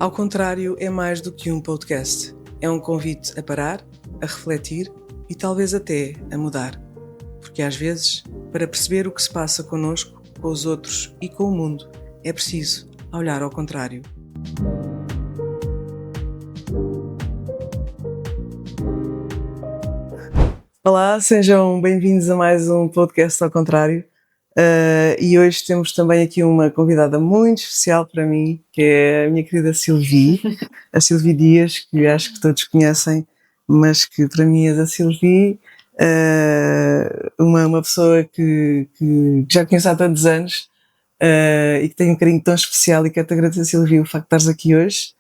Ao contrário, é mais do que um podcast. É um convite a parar, a refletir e talvez até a mudar. Porque às vezes, para perceber o que se passa connosco, com os outros e com o mundo, é preciso olhar ao contrário. Olá, sejam bem-vindos a mais um podcast ao contrário. E hoje temos também aqui uma convidada muito especial para mim, que é a minha querida Sylvie, a Sylvie Dias, que acho que todos conhecem, mas que para mim é a Sylvie, uma pessoa que já conheço há tantos anos e que tem um carinho tão especial, e quero-te agradecer, Sylvie, o facto de estares aqui hoje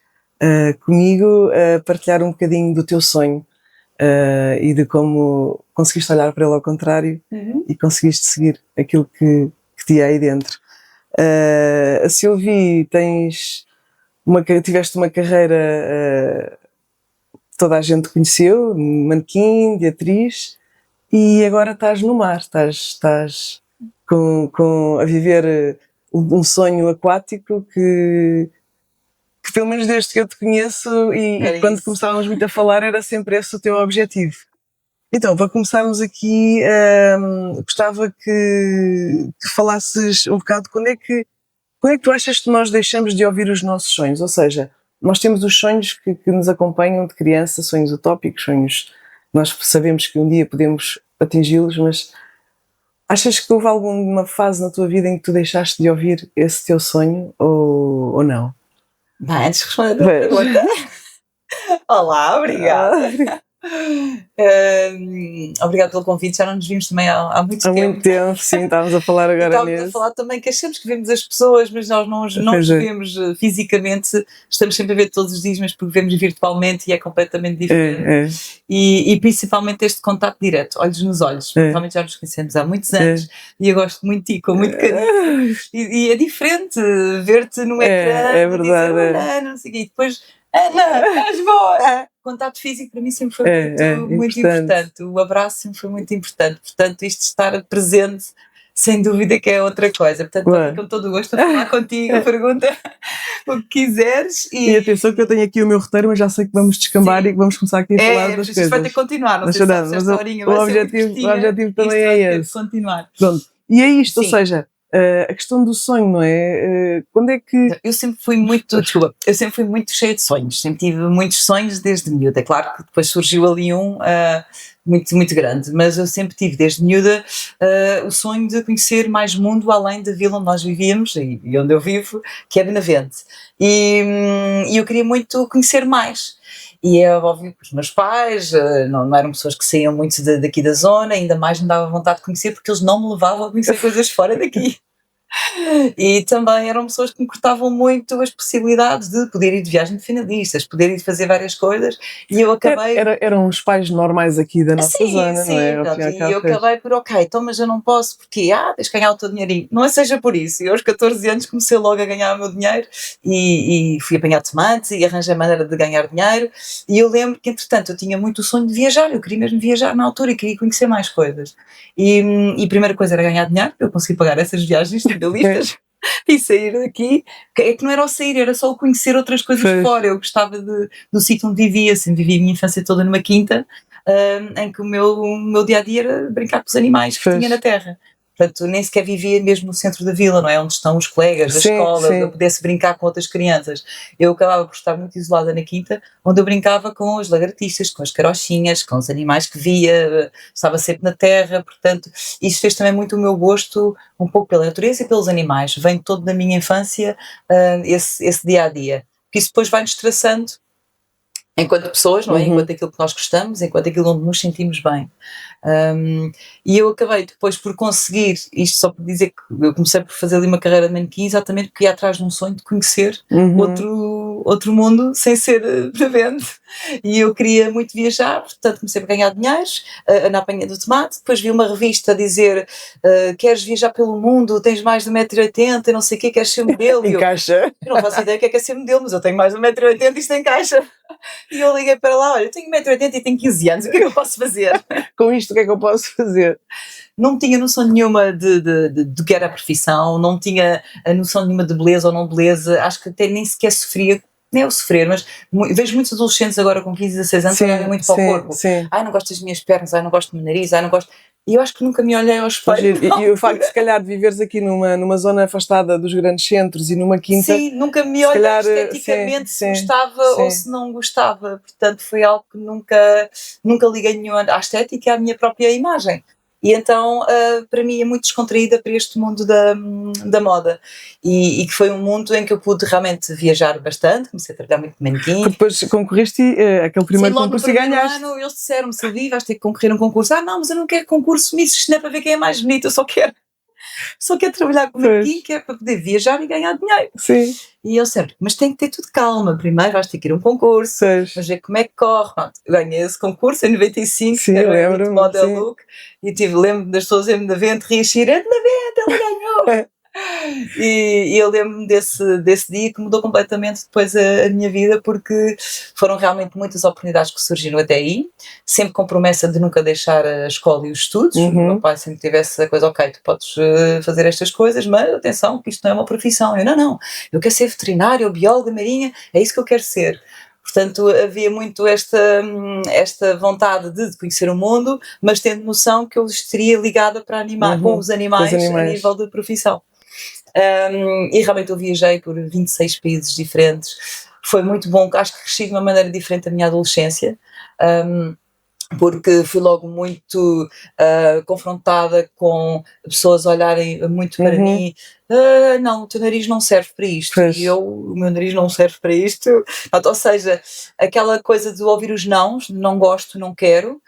comigo a partilhar um bocadinho do teu sonho. E de como conseguiste olhar para ele ao contrário e conseguiste seguir aquilo que tinha aí dentro. A Sylvie, tiveste uma carreira, toda a gente conheceu, de manequim, de atriz, e agora estás no mar, estás a viver um sonho aquático que pelo menos desde que eu te conheço e quando começávamos muito a falar era sempre esse o teu objetivo. Então, para começarmos aqui, gostava que falasses um bocado quando é que tu achas que nós deixamos de ouvir os nossos sonhos? Ou seja, nós temos os sonhos que nos acompanham de criança, sonhos utópicos, sonhos nós sabemos que um dia podemos atingi-los, mas achas que houve alguma fase na tua vida em que tu deixaste de ouvir esse teu sonho ou não? Bem, antes de responder a pergunta, olá, obrigada. Obrigada pelo convite, já não nos vimos também há muito tempo. Há muito tempo, sim, estávamos a falar agora nisso. Estávamos a falar também que achamos que vemos as pessoas, mas nós não nos vemos fisicamente, estamos sempre a ver todos os dias, mas porque vemos virtualmente e é completamente diferente. E principalmente este contato direto, olhos nos olhos, principalmente já nos conhecemos há muitos anos e eu gosto muito de ti, com muito carinho. E é diferente ver-te no ecrã, é verdade, dizer, não sei o quê, e depois Ana, estás boa! O contato físico para mim sempre foi muito importante. O abraço sempre foi muito importante. Portanto, isto de estar presente, sem dúvida que é outra coisa. Portanto, estou com todo o gosto a falar contigo, pergunta o que quiseres. E atenção que eu tenho aqui o meu roteiro, mas já sei que vamos descambar e que vamos começar aqui a falar das coisas. Isto vai ter que continuar, não sei se esta horinha vai ser muito curtinha. O objetivo também é esse. Continuar. Pronto. E é isto, ou seja, a questão do sonho, não é? Quando é que... Eu sempre fui muito cheia de sonhos, sempre tive muitos sonhos desde miúda. É claro que depois surgiu ali muito, muito grande, mas eu sempre tive desde miúda o sonho de conhecer mais mundo além da vila onde nós vivíamos e onde eu vivo, que é Benavente. E eu queria muito conhecer mais. E é óbvio que os meus pais não eram pessoas que saíam muito daqui da zona, ainda mais me dava vontade de conhecer porque eles não me levavam a conhecer coisas fora daqui. E também eram pessoas que me cortavam muito as possibilidades de poder ir de viagem de finalistas, poder ir fazer várias coisas, e eu acabei... Eram os pais normais aqui da nossa zona, não é? Pronto, e eu acabei por, então, mas eu não posso, porque, tens de ganhar o teu dinheirinho. Não seja por isso, eu aos 14 anos comecei logo a ganhar o meu dinheiro, e fui apanhar tomates, e arranjei maneira de ganhar dinheiro, e eu lembro que, entretanto, eu tinha muito o sonho de viajar, eu queria mesmo viajar na altura, e queria conhecer mais coisas. E a primeira coisa era ganhar dinheiro, eu consegui pagar essas viagens finalistas e sair daqui. É que não era o sair, era só o conhecer outras coisas fora. Eu gostava do sítio onde vivia, sempre vivi a minha infância toda numa quinta, em que o meu dia-a-dia era brincar com os animais que tinha na terra. Portanto, nem sequer vivia mesmo no centro da vila, não é? Onde estão os colegas da escola, onde eu pudesse brincar com outras crianças. Eu acabava por estar muito isolada na quinta, onde eu brincava com as lagartixas, com as carochinhas, com os animais que via, estava sempre na terra. Portanto, isso fez também muito o meu gosto, um pouco pela natureza e pelos animais. Vem todo da minha infância esse dia-a-dia. Porque isso depois vai-nos traçando enquanto pessoas, não é? Enquanto aquilo que nós gostamos, enquanto aquilo onde nos sentimos bem. E eu acabei depois por conseguir, isto só por dizer que eu comecei por fazer ali uma carreira de manequim exatamente porque ia atrás de um sonho de conhecer outro mundo sem ser Benavente, e eu queria muito viajar, portanto comecei a ganhar dinheiro na apanha do tomate. Depois vi uma revista a dizer queres viajar pelo mundo, tens mais de 1,80m e não sei o quê, queres ser modelo? Encaixa. Eu não faço ideia o que é ser modelo, mas eu tenho mais de 1,80m e isto encaixa. E eu liguei para lá, olha, eu tenho 1,80m e tenho 15 anos, o que é que eu posso fazer? Com isto, o que é que eu posso fazer? Não tinha noção nenhuma de que era a profissão, não tinha a noção nenhuma de beleza ou não beleza, acho que até nem sequer sofria nem é o sofrer, mas vejo muitos adolescentes agora com 15, 16 anos olharem muito para o corpo. sim. Ai, não gosto das minhas pernas, ai, não gosto do meu nariz, ai, não gosto. E eu acho que nunca me olhei ao espelho. E o facto de, se calhar, de viveres aqui numa zona afastada dos grandes centros e numa quinta. Sim, nunca me olhei calhar, esteticamente sim, se gostava ou se não gostava. Portanto, foi algo que nunca liguei nenhum à estética e à minha própria imagem. E então, para mim, é muito descontraída para este mundo da moda. E que foi um mundo em que eu pude realmente viajar bastante, comecei a trabalhar muito de manequim. Porque depois concorreste aquele primeiro concurso e ganhaste. Ano, eles disseram-me, Silvia, vais ter que concorrer a um concurso. Ah, não, mas eu não quero concurso Miss, isto não é para ver quem é mais bonito, eu só quero trabalhar com manequim, que é para poder viajar e ganhar dinheiro. Sim. E eu sempre, mas tem que ter tudo calma, primeiro vais ter que ir a um concurso, mas ver como é que corre. Pronto, ganhei esse concurso em 95, sim, era de Model Look, e lembro-me das pessoas me na vente, rir, ela ganhou! E eu lembro-me desse dia que mudou completamente depois a minha vida, porque foram realmente muitas oportunidades que surgiram até aí, sempre com promessa de nunca deixar a escola e os estudos. O meu pai sempre teve essa coisa, ok, tu podes fazer estas coisas, mas atenção, que isto não é uma profissão. Eu não, eu quero ser veterinária ou bióloga marinha, é isso que eu quero ser. Portanto, havia muito esta vontade de conhecer o mundo, mas tendo noção que eu estaria ligada para animar com os animais a nível de profissão. E realmente eu viajei por 26 países diferentes, foi muito bom, acho que cresci de uma maneira diferente da minha adolescência, porque fui logo muito confrontada com pessoas olharem muito para mim, não, o teu nariz não serve para isto, e o meu nariz não serve para isto, ou seja, aquela coisa de ouvir os não gosto, não quero,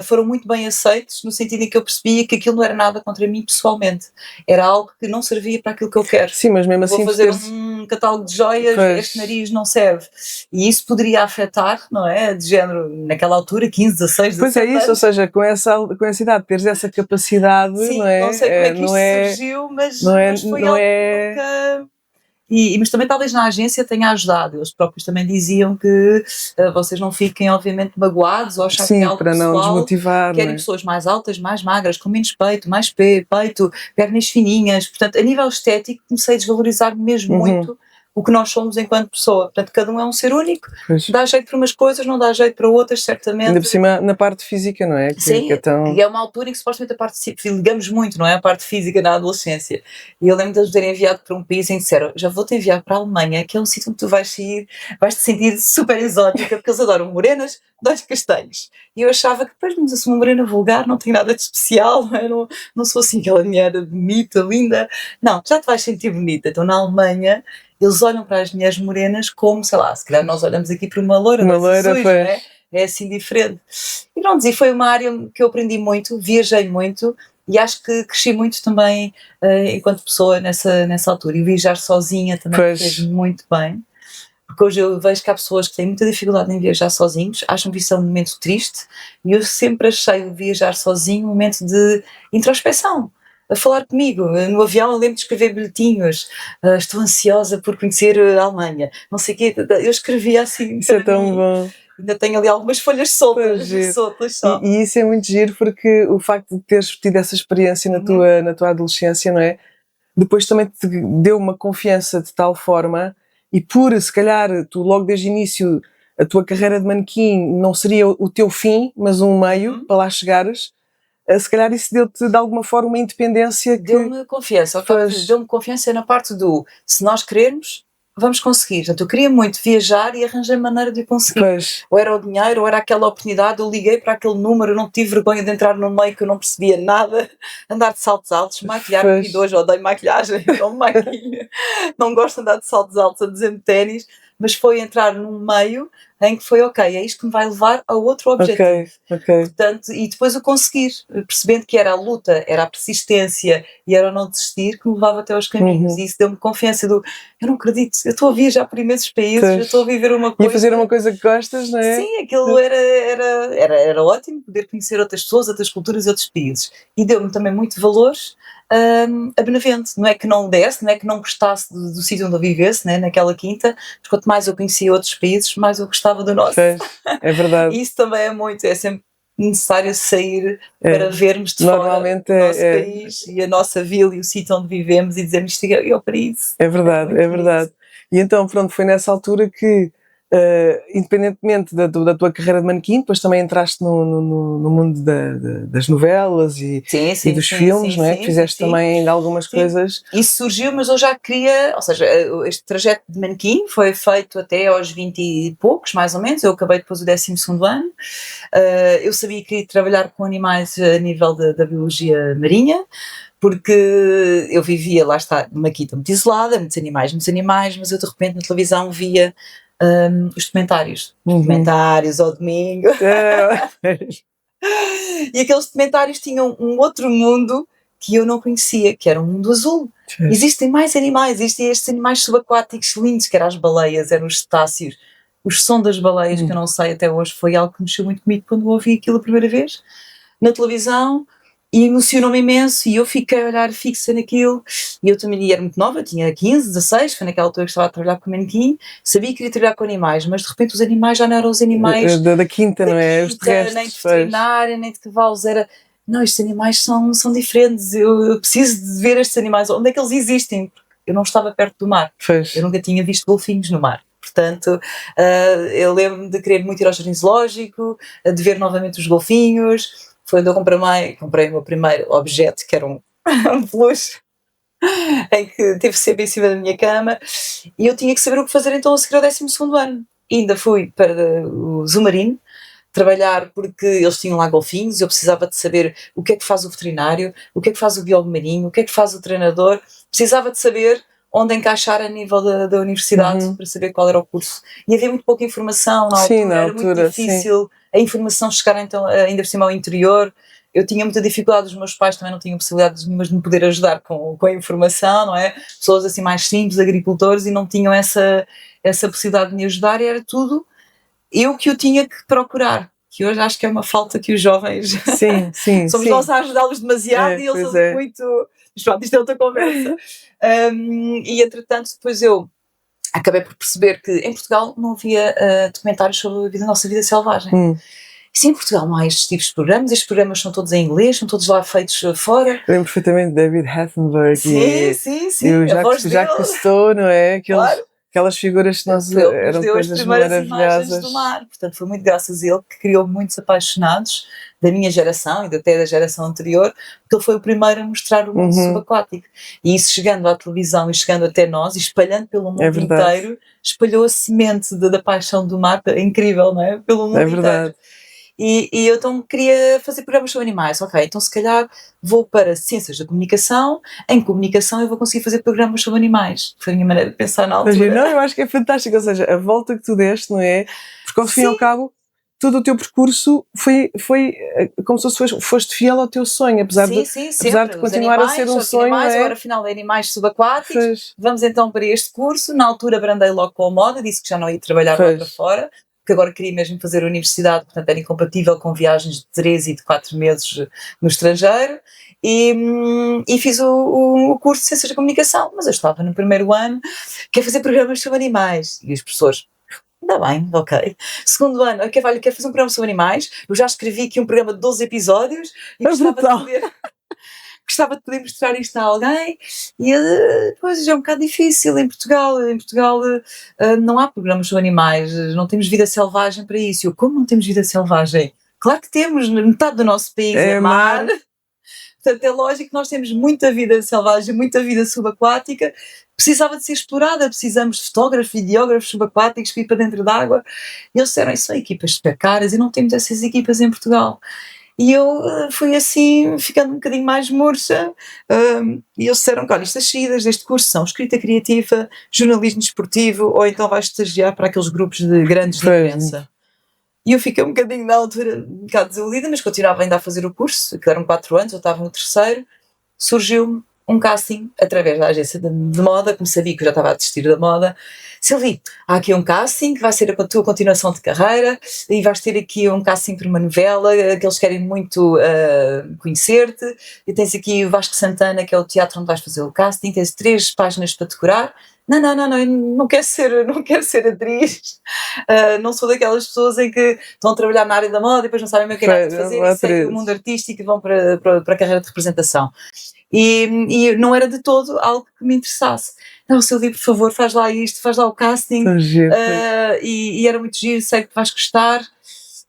foram muito bem aceitos, no sentido em que eu percebia que aquilo não era nada contra mim pessoalmente, era algo que não servia para aquilo que eu quero. Sim, mas mesmo assim vou fazer um catálogo de joias, este nariz não serve, e isso poderia afetar, não é, de género, naquela altura, 15, 16, 17 Pois é isso, anos. Ou seja, com essa idade, teres essa capacidade, sim, não é? Não sei como é que isto surgiu, mas foi algo que nunca... Mas também talvez na agência tenha ajudado, eles próprios também diziam que vocês não fiquem obviamente magoados ou achar que é algo para pessoal, não desmotivar, querem pessoas mais altas, mais magras, com menos peito, mais peito, pernas fininhas, portanto a nível estético comecei a desvalorizar mesmo muito o que nós somos enquanto pessoa, portanto cada um é um ser único, dá jeito para umas coisas, não dá jeito para outras, certamente. Ainda por cima na parte física, não é? Sim, que é uma altura em que supostamente a parte física, ligamos muito, não é? A parte física na adolescência. E eu lembro de eles terem enviado para um país em que disseram, já vou-te enviar para a Alemanha, que é um sítio onde tu vais te sentir super exótica, porque eles adoram morenas, olhos castanhos. E eu achava que, depois, mas eu sou uma morena vulgar, não tenho nada de especial, não sou assim aquela mulher bonita, linda. Não, já te vais sentir bonita. Então na Alemanha eles olham para as mulheres morenas como, sei lá, se calhar nós olhamos aqui para uma loira, azuis, não é? É assim diferente. E pronto, e foi uma área que eu aprendi muito, viajei muito e acho que cresci muito também enquanto pessoa nessa altura. E viajar sozinha também fez muito bem, porque hoje eu vejo que há pessoas que têm muita dificuldade em viajar sozinhos, acham que isso é um momento triste, e eu sempre achei o viajar sozinho um momento de introspeção. A falar comigo, no avião eu lembro de escrever bilhetinhos, estou ansiosa por conhecer a Alemanha, não sei o quê, eu escrevia assim. Isso é tão bom. Ainda tenho ali algumas folhas soltas só. E isso é muito giro, porque o facto de teres tido essa experiência na tua adolescência, não é? Depois também te deu uma confiança de tal forma, e por, se calhar, tu logo desde o início, a tua carreira de manequim não seria o teu fim, mas um meio para lá chegares, se calhar isso deu-te de alguma forma uma independência que... Deu-me confiança, deu-me confiança na parte do, se nós queremos, vamos conseguir. Portanto, eu queria muito viajar e arranjei maneira de conseguir. Ou era o dinheiro, ou era aquela oportunidade, eu liguei para aquele número, não tive vergonha de entrar num meio que eu não percebia nada, andar de saltos altos, maquilhar-me, que hoje odeio maquilhagem, não me maquilho, não gosto de andar de saltos altos a dizer-me ténis, mas foi entrar num meio em que foi, ok, é isto que me vai levar a outro objetivo. Portanto, e depois o conseguir, percebendo que era a luta, era a persistência e era o não desistir que me levava até aos caminhos. E isso deu-me confiança do, eu não acredito, eu estou a viajar por imensos países, eu estou a viver uma coisa... E a fazer uma coisa que gostas, não é? Sim, aquilo era ótimo, poder conhecer outras pessoas, outras culturas e outros países. E deu-me também muito valor a Benavente. Não é que não desse, não é que não gostasse do sítio onde eu vivesse, né, naquela quinta, mas quanto mais eu conhecia outros países, mais eu gostava do nosso. É verdade. E isso também é sempre necessário sair para vermos de fora o nosso país e a nossa vila e o sítio onde vivemos e dizermos isto é o paraíso. É verdade. E então, pronto, foi nessa altura que independentemente da tua carreira de manequim, depois também entraste no mundo das novelas e dos filmes, não é? Que fizeste também ainda algumas coisas. Isso surgiu, mas eu já queria, ou seja, este trajeto de manequim foi feito até aos 20 e poucos, mais ou menos. Eu acabei depois o 12º ano. Eu sabia que queria trabalhar com animais a nível da biologia marinha, porque eu vivia, lá está, numa quinta muito isolada, muitos animais, mas eu de repente na televisão via os documentários ao domingo. E aqueles documentários tinham um outro mundo que eu não conhecia, que era um mundo azul. Existem mais animais, existem estes animais subaquáticos lindos, que eram as baleias, eram os cetáceos. O som das baleias, que eu não sei até hoje, foi algo que mexeu muito comigo quando ouvi aquilo a primeira vez, na televisão, e emocionou-me imenso, e eu fiquei a olhar fixa naquilo, e eu também era muito nova, tinha 15, 16, foi naquela altura que estava a trabalhar com manequim, sabia que queria trabalhar com animais, mas de repente os animais já não eram os animais da quinta, não é? Os terrestres, nem de veterinária, nem de cavalos, era, não, estes animais são diferentes, eu preciso de ver estes animais, onde é que eles existem? Eu não estava perto do mar, eu nunca tinha visto golfinhos no mar. Portanto, eu lembro-me de querer muito ir ao jardim zoológico, de ver novamente os golfinhos. Foi onde eu comprei o meu primeiro objeto, que era um peluche, em que teve sempre em cima da minha cama, e eu tinha que saber o que fazer então a seguir ao 12º ano. E ainda fui para o Zumarino trabalhar, porque eles tinham lá golfinhos, eu precisava de saber o que é que faz o veterinário, o que é que faz o biólogo marinho, o que é que faz o treinador, precisava de saber onde encaixar a nível da universidade para saber qual era o curso. E havia muito pouca informação na altura, era muito difícil a informação chegar então ainda por cima ao interior. Eu tinha muita dificuldade, os meus pais também não tinham possibilidade de me poder ajudar com a informação, não é? Pessoas assim mais simples, agricultores, e não tinham essa possibilidade de me ajudar, e era tudo eu que o tinha que procurar, que hoje acho que é uma falta que os jovens somos nós a ajudá-los demasiado, e eles são muito... Mas pronto, isto é outra conversa. E entretanto depois eu acabei por perceber que em Portugal não havia documentários sobre a nossa vida selvagem. E sim, em Portugal não há estes tipos de programas, estes programas são todos em inglês, são todos lá feitos fora. Lembro perfeitamente de David Attenborough sim, e o Jacques Cousteau, não é? Aquelas figuras que nós eram coisas maravilhosas do mar. Portanto, foi muito graças a ele que criou muitos apaixonados da minha geração e até da geração anterior, porque ele foi o primeiro a mostrar o mundo subaquático. E isso, chegando à televisão e chegando até nós, e espalhando pelo mundo inteiro, espalhou a semente da paixão do mar, incrível, não é? Pelo mundo inteiro. E eu então queria fazer programas sobre animais. Ok, então se calhar vou para Ciências da Comunicação. Em Comunicação eu vou conseguir fazer programas sobre animais. Foi a minha maneira de pensar na altura. Não, eu acho que é fantástico, ou seja, a volta que tu deste, não é? Porque ao fim e ao cabo todo o teu percurso foi como se foste fiel ao teu sonho, apesar de continuar a ser um sonho. Agora afinal é animais subaquáticos. Vamos então para este curso. Na altura brandei logo com a moda, disse que já não ia trabalhar lá para fora, que agora queria mesmo fazer a universidade, portanto era incompatível com viagens de 3 e de 4 meses no estrangeiro, e fiz o curso de Ciências da Comunicação, mas eu estava no primeiro ano, quer fazer programas sobre animais, e os professores, ainda bem, ok. Segundo ano, quer fazer um programa sobre animais, eu já escrevi aqui um programa de 12 episódios, e gostava de poder mostrar isto a alguém, e depois já é um bocado difícil em Portugal. Não há programas sobre animais, não temos vida selvagem para isso. Eu, como não temos vida selvagem? Claro que temos, metade do nosso país é mar. Portanto, é lógico que nós temos muita vida selvagem, muita vida subaquática, precisava de ser explorada, precisamos de fotógrafos, videógrafos subaquáticos que ir para dentro d'água. E eles disseram, isso são equipas super caras e não temos essas equipas em Portugal. E eu fui assim, ficando um bocadinho mais murcha, e eles disseram que, olha, estas saídas deste curso são escrita criativa, jornalismo desportivo, ou então vais estagiar para aqueles grupos de grandes de imprensa. E eu fiquei um bocadinho na altura, um bocado desiludida, mas continuava ainda a fazer o curso, que eram 4 anos, eu estava no 3º, surgiu um casting através da agência de moda, como sabia que eu já estava a desistir da moda. Silvi, há aqui um casting que vai ser a tua continuação de carreira, e vais ter aqui um casting para uma novela que eles querem muito conhecer-te, e tens aqui o Vasco Santana, que é o teatro onde vais fazer o casting, tens 3 páginas para decorar. Não quero ser atriz, não sou daquelas pessoas em que estão a trabalhar na área da moda e depois não sabem o que é que fazer, e seguem o mundo artístico e vão para a carreira de representação. e não era de todo algo que me interessasse. Não, Silvia, por favor, faz lá isto, faz lá o casting, e era muito giro, sei que vais gostar.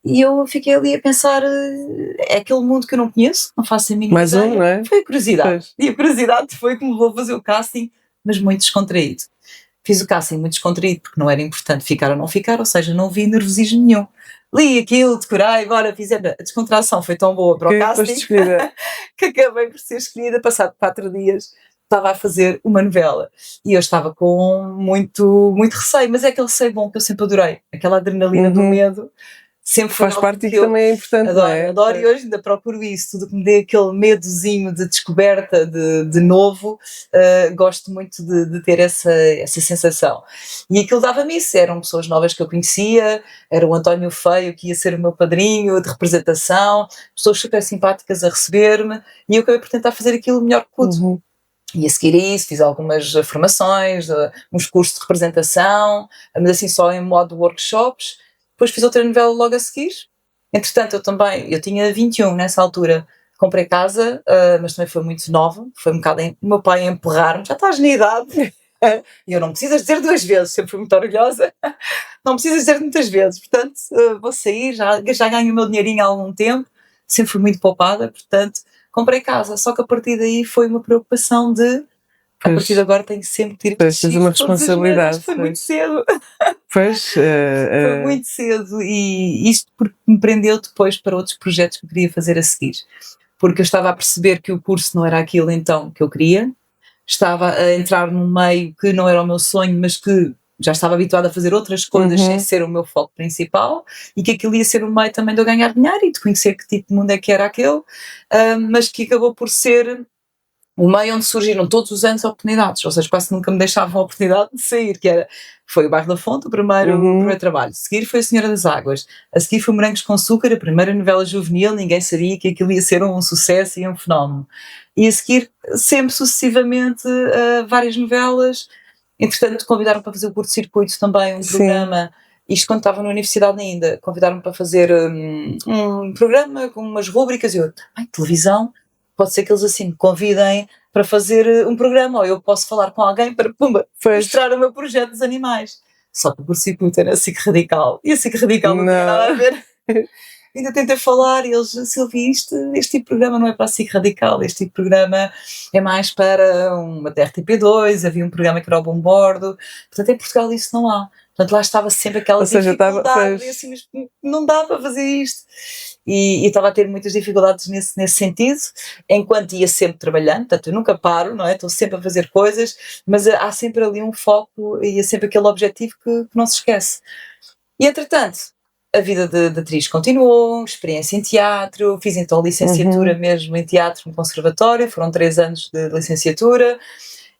E eu fiquei ali a pensar, é aquele mundo que eu não conheço, não faço a mínima ideia. Não é? Foi a curiosidade. E a curiosidade foi que me levou a fazer o casting, mas muito descontraído. Fiz o casting muito descontraído, porque não era importante ficar ou não ficar, ou seja, não vi nervosismo nenhum. Li aquilo, decorei, agora fizemos. A descontração foi tão boa para o casting que acabei por ser escolhida. Passado 4 dias, estava a fazer uma novela. E eu estava com muito, muito receio, mas é aquele receio bom que eu sempre adorei. Aquela adrenalina do medo. Sempre foi faz parte e que também é importante, adoro, não é? Adoro, e hoje ainda procuro isso, tudo que me dê aquele medozinho de descoberta, de novo, gosto muito de ter essa sensação. E aquilo dava-me isso, eram pessoas novas que eu conhecia, era o António Feio que ia ser o meu padrinho de representação, pessoas super simpáticas a receber-me, e eu acabei por tentar fazer aquilo melhor que pude. E a seguir a isso fiz algumas formações, uns cursos de representação, mas assim só em modo workshops. Depois fiz outra novela logo a seguir. Entretanto, eu tinha 21 nessa altura. Comprei casa, mas também foi muito nova. Foi um bocado o meu pai a empurrar-me. Já estás na idade. E eu não precisas dizer 2 vezes. Sempre fui muito orgulhosa. Não precisas dizer muitas vezes. Portanto, vou sair. Já ganho o meu dinheirinho há algum tempo. Sempre fui muito poupada. Portanto, comprei casa. Só que a partir daí foi uma preocupação de... A partir de agora tenho sempre que ter uma responsabilidade. Foi muito cedo. Foi muito cedo, e isto porque me prendeu depois para outros projetos que eu queria fazer a seguir. Porque eu estava a perceber que o curso não era aquilo então que eu queria. Estava a entrar num meio que não era o meu sonho, mas que já estava habituada a fazer outras coisas sem ser o meu foco principal, e que aquilo ia ser um meio também de eu ganhar dinheiro e de conhecer que tipo de mundo é que era aquele, mas que acabou por ser o meio onde surgiram todos os anos oportunidades, ou seja, quase nunca me deixavam a oportunidade de sair, foi o Bairro da Fonte, o primeiro trabalho. A seguir foi a Senhora das Águas, a seguir foi Morangos com Açúcar, a primeira novela juvenil, ninguém sabia que aquilo ia ser um sucesso e um fenómeno. E a seguir, sempre sucessivamente, várias novelas. Entretanto, convidaram-me para fazer o curto-circuito também, um programa, isto quando estava na universidade ainda, convidaram-me para fazer um programa com umas rúbricas, e eu, televisão, pode ser que eles assim me convidem para fazer um programa, ou eu posso falar com alguém para mostrar o meu projeto dos animais. Só que o curto-circuito era SIC Radical, e a SIC Radical não tinha nada a ver. Ainda tentei falar, e eles, Silvia, este tipo de programa não é para a SIC Radical, este tipo de programa é mais para uma RTP2, havia um programa que era o Bombordo, portanto em Portugal isso não há. Portanto lá estava sempre aquela dificuldade, e assim, mas não dá para fazer isto. E estava a ter muitas dificuldades nesse sentido, enquanto ia sempre trabalhando, portanto eu nunca paro, não é? Estou sempre a fazer coisas, mas há sempre ali um foco e há sempre aquele objetivo que não se esquece. E entretanto, a vida de atriz continuou, experiência em teatro, fiz então licenciatura mesmo em teatro no conservatório, foram 3 anos de licenciatura,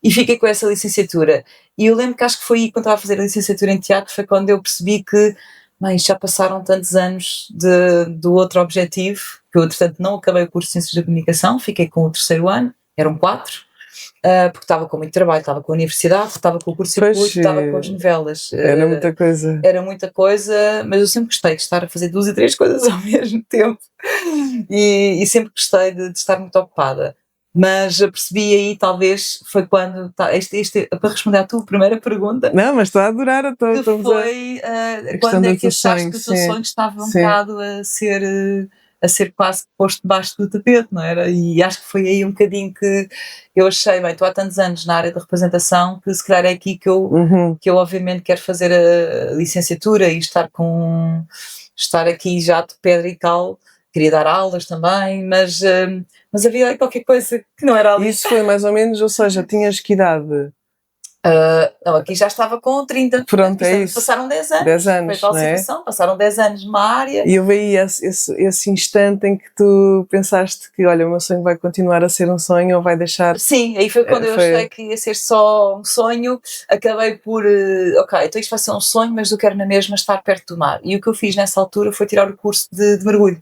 e fiquei com essa licenciatura. E eu lembro que acho que foi aí, quando estava a fazer a licenciatura em teatro, foi quando eu percebi que já passaram tantos anos do outro objetivo, que eu, entretanto, não acabei o curso de Ciências da Comunicação, fiquei com o 3º ano, eram 4, porque estava com muito trabalho, estava com a universidade, estava com o curso de circuito, estava com as novelas. Era muita coisa. Era muita coisa, mas eu sempre gostei de estar a fazer 2 e 3 coisas ao mesmo tempo, e sempre gostei de estar muito ocupada. Mas percebi aí, talvez, foi quando, para responder à tua primeira pergunta. Não, mas estou a adorar a tua. Que foi quando é que achaste que o teu sonho estava um bocado a ser quase posto debaixo do tapete, não era? E acho que foi aí um bocadinho que eu achei, estou há tantos anos na área da representação, que se calhar é aqui que eu obviamente quero fazer a licenciatura e estar aqui já de pedra e cal. Queria dar aulas também, mas havia qualquer coisa que não era ali. Isso foi mais ou menos, ou seja, tinhas que idade? Não, aqui já estava com 30. Pronto, é isso. Passaram 10 anos. 10 anos, foi tal situação, passaram 10 anos numa área. E eu veio esse instante em que tu pensaste que, olha, o meu sonho vai continuar a ser um sonho ou vai deixar... Sim, aí foi quando eu achei que ia ser só um sonho. Acabei por, então isto vai ser um sonho, mas eu quero na mesma estar perto do mar. E o que eu fiz nessa altura foi tirar o curso de mergulho,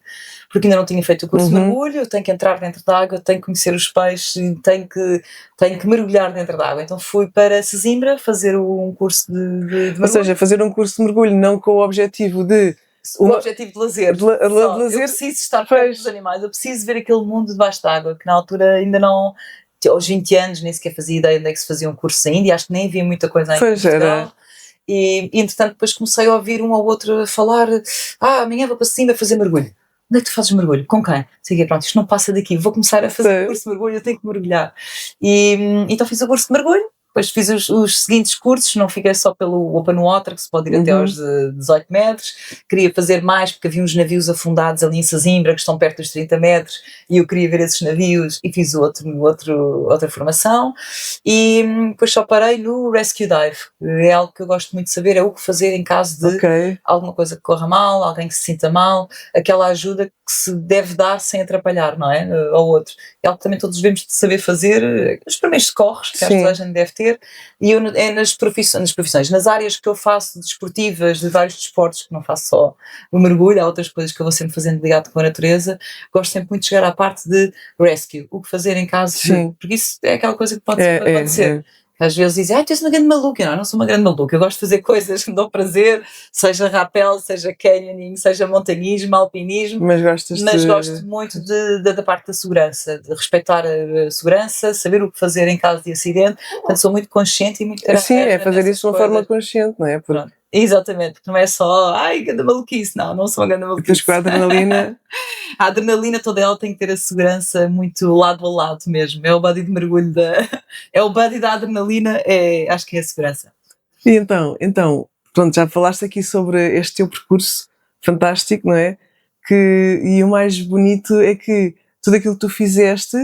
porque ainda não tinha feito o curso de mergulho. Eu tenho que entrar dentro da água, tenho que conhecer os peixes, tenho que mergulhar dentro da água. Então fui para Sesimbra fazer um curso de mergulho. Ou seja, fazer um curso de mergulho não com o objetivo de... O objetivo de lazer. Eu preciso estar perto dos animais, eu preciso ver aquele mundo debaixo da água, que na altura ainda não aos 20 anos nem sequer fazia ideia onde é que se fazia um curso ainda, e acho que nem havia muita coisa em Pois Portugal. era. E entretanto depois comecei a ouvir um ou outro a falar, amanhã vou para cima fazer mergulho. Onde é que tu fazes mergulho? Com quem? Sei que pronto, isto não passa daqui, vou começar a fazer o curso de mergulho, eu tenho que mergulhar. E então fiz o curso de mergulho, depois fiz os seguintes cursos, não fiquei só pelo Open Water, que se pode ir até aos 18 metros, queria fazer mais porque havia uns navios afundados ali em Sesimbra, que estão perto dos 30 metros, e eu queria ver esses navios, e fiz outra formação, e depois só parei no Rescue Dive, é algo que eu gosto muito de saber, é o que fazer em caso de alguma coisa que corra mal, alguém que se sinta mal, aquela ajuda que se deve dar sem atrapalhar, não é? Ao outro. É algo que também todos devemos de saber fazer, os primeiros socorros, que acho que toda a gente deve ter, e eu nas profissões, nas áreas que eu faço desportivas, de vários desportos, que não faço só o mergulho, há outras coisas que eu vou sempre fazendo ligado com a natureza, gosto sempre muito de chegar à parte de rescue, o que fazer em caso de, porque isso é aquela coisa que pode acontecer. Às vezes dizem, tu és uma grande maluca. Não sou uma grande maluca, eu gosto de fazer coisas que me dão prazer, seja rappel, seja canyoning, seja montanhismo, alpinismo, mas gosto muito da parte da segurança, de respeitar a segurança, saber o que fazer em caso de acidente, portanto sou muito consciente e muito Sim, é fazer isso de uma forma consciente, não é? Porque... Exatamente, porque não é só, grande maluquice, não sou uma grande maluquice. Depois com a adrenalina... A adrenalina toda ela tem que ter a segurança muito lado a lado mesmo, é o buddy de mergulho é o buddy da adrenalina, acho que é a segurança. E então, pronto, já falaste aqui sobre este teu percurso fantástico, não é? E o mais bonito é que tudo aquilo que tu fizeste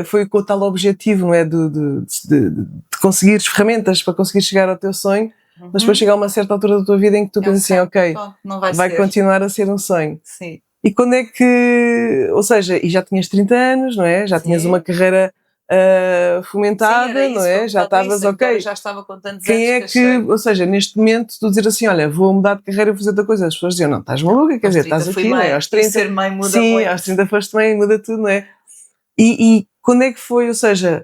foi com o tal objetivo, não é? De conseguires ferramentas para conseguir chegar ao teu sonho, mas depois chegar a uma certa altura da tua vida em que tu pensas assim, ok, não vai continuar a ser um sonho. Sim. E quando é que, ou seja, e já tinhas 30 anos, não é? Já tinhas uma carreira fomentada, não é? Já estavas ok. Já estava com tantos Quem é que, ou seja, neste momento tu dizer assim, olha, vou mudar de carreira e fazer outra coisa, as pessoas diziam, não, estás maluca, quer dizer, estás aqui, não é? Aos 30, ser mãe muda sim, muito. aos 30 foste mãe, muda tudo, não é? E quando é que foi, ou seja,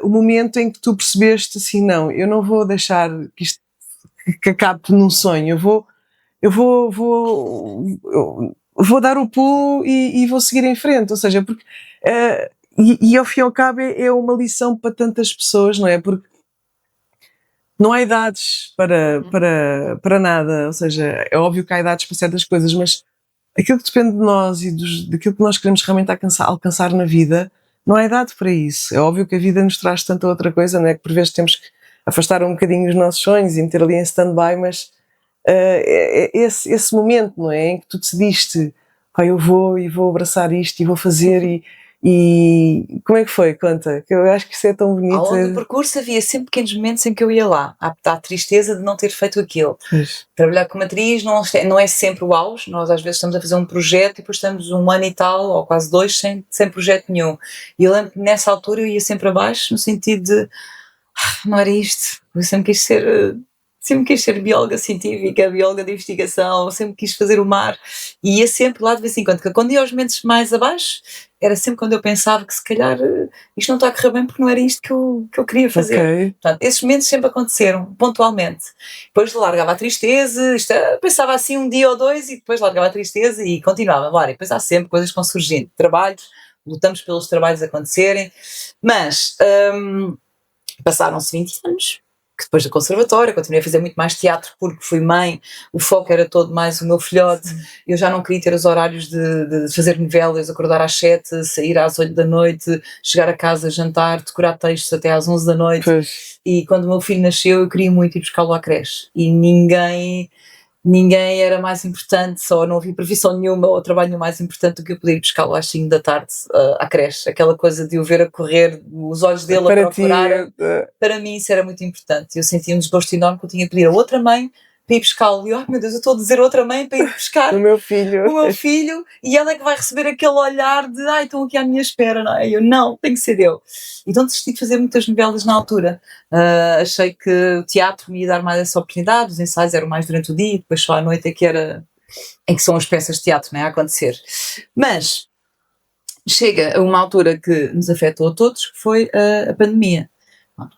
o momento em que tu percebeste assim, não, eu não vou deixar que isto que acabe num sonho, eu vou dar o pulo e vou seguir em frente, ou seja, porque e ao fim e ao cabo é uma lição para tantas pessoas, não é? Porque não há idades para nada, ou seja, é óbvio que há idades para certas coisas, mas aquilo que depende de nós e daquilo que nós queremos realmente alcançar na vida, não há idade para isso. É óbvio que a vida nos traz tanta outra coisa, não é? Que por vezes temos que afastar um bocadinho os nossos sonhos e meter ali em stand-by, mas esse momento, não é? Em que tu decidiste, eu vou abraçar isto e vou fazer e como é que foi? Conta, que eu acho que isso é tão bonito. Ao longo do percurso havia sempre pequenos momentos em que eu ia lá, há tristeza de não ter feito aquilo. Trabalhar como atriz não é sempre o auge, nós às vezes estamos a fazer um projeto e depois estamos um ano e tal, ou quase 2, sem projeto nenhum. E eu lembro que nessa altura eu ia sempre abaixo, no sentido de, não era isto, eu sempre quis ser bióloga científica, bióloga de investigação, sempre quis fazer o mar, e ia sempre lá de vez em quando ia aos momentos mais abaixo, era sempre quando eu pensava que se calhar isto não está a correr bem porque não era isto que eu queria fazer. Portanto, esses momentos sempre aconteceram, pontualmente. Depois largava a tristeza, pensava assim um dia ou dois e depois largava a tristeza e continuava. E depois há sempre coisas que vão surgindo, trabalhos, lutamos pelos trabalhos acontecerem, mas passaram-se 20 anos, que depois do conservatório continuei a fazer muito mais teatro porque fui mãe, o foco era todo mais o meu filhote, eu já não queria ter os horários de fazer novelas, acordar às 7, sair às 8 da noite, chegar a casa, jantar, decorar textos até às 11 da noite, e quando o meu filho nasceu eu queria muito ir buscá-lo à creche, e ninguém era mais importante, só não havia profissão nenhuma ou trabalho nenhum mais importante do que eu poder ir buscá-lo às 5 da tarde à creche, aquela coisa de o ver a correr, os olhos dele a procurar, para mim isso era muito importante, eu sentia um desgosto enorme que eu tinha de pedir a outra mãe para ir buscá-lo, e meu Deus, eu estou a dizer outra mãe para ir buscar o meu filho, e ela é que vai receber aquele olhar de, estão aqui à minha espera, não é? Eu, não, tem que ser eu. Então desisti de fazer muitas novelas na altura, achei que o teatro me ia dar mais essa oportunidade, os ensaios eram mais durante o dia, e depois só à noite é que são as peças de teatro, não é? A acontecer. Mas chega a uma altura que nos afetou a todos, que foi a pandemia.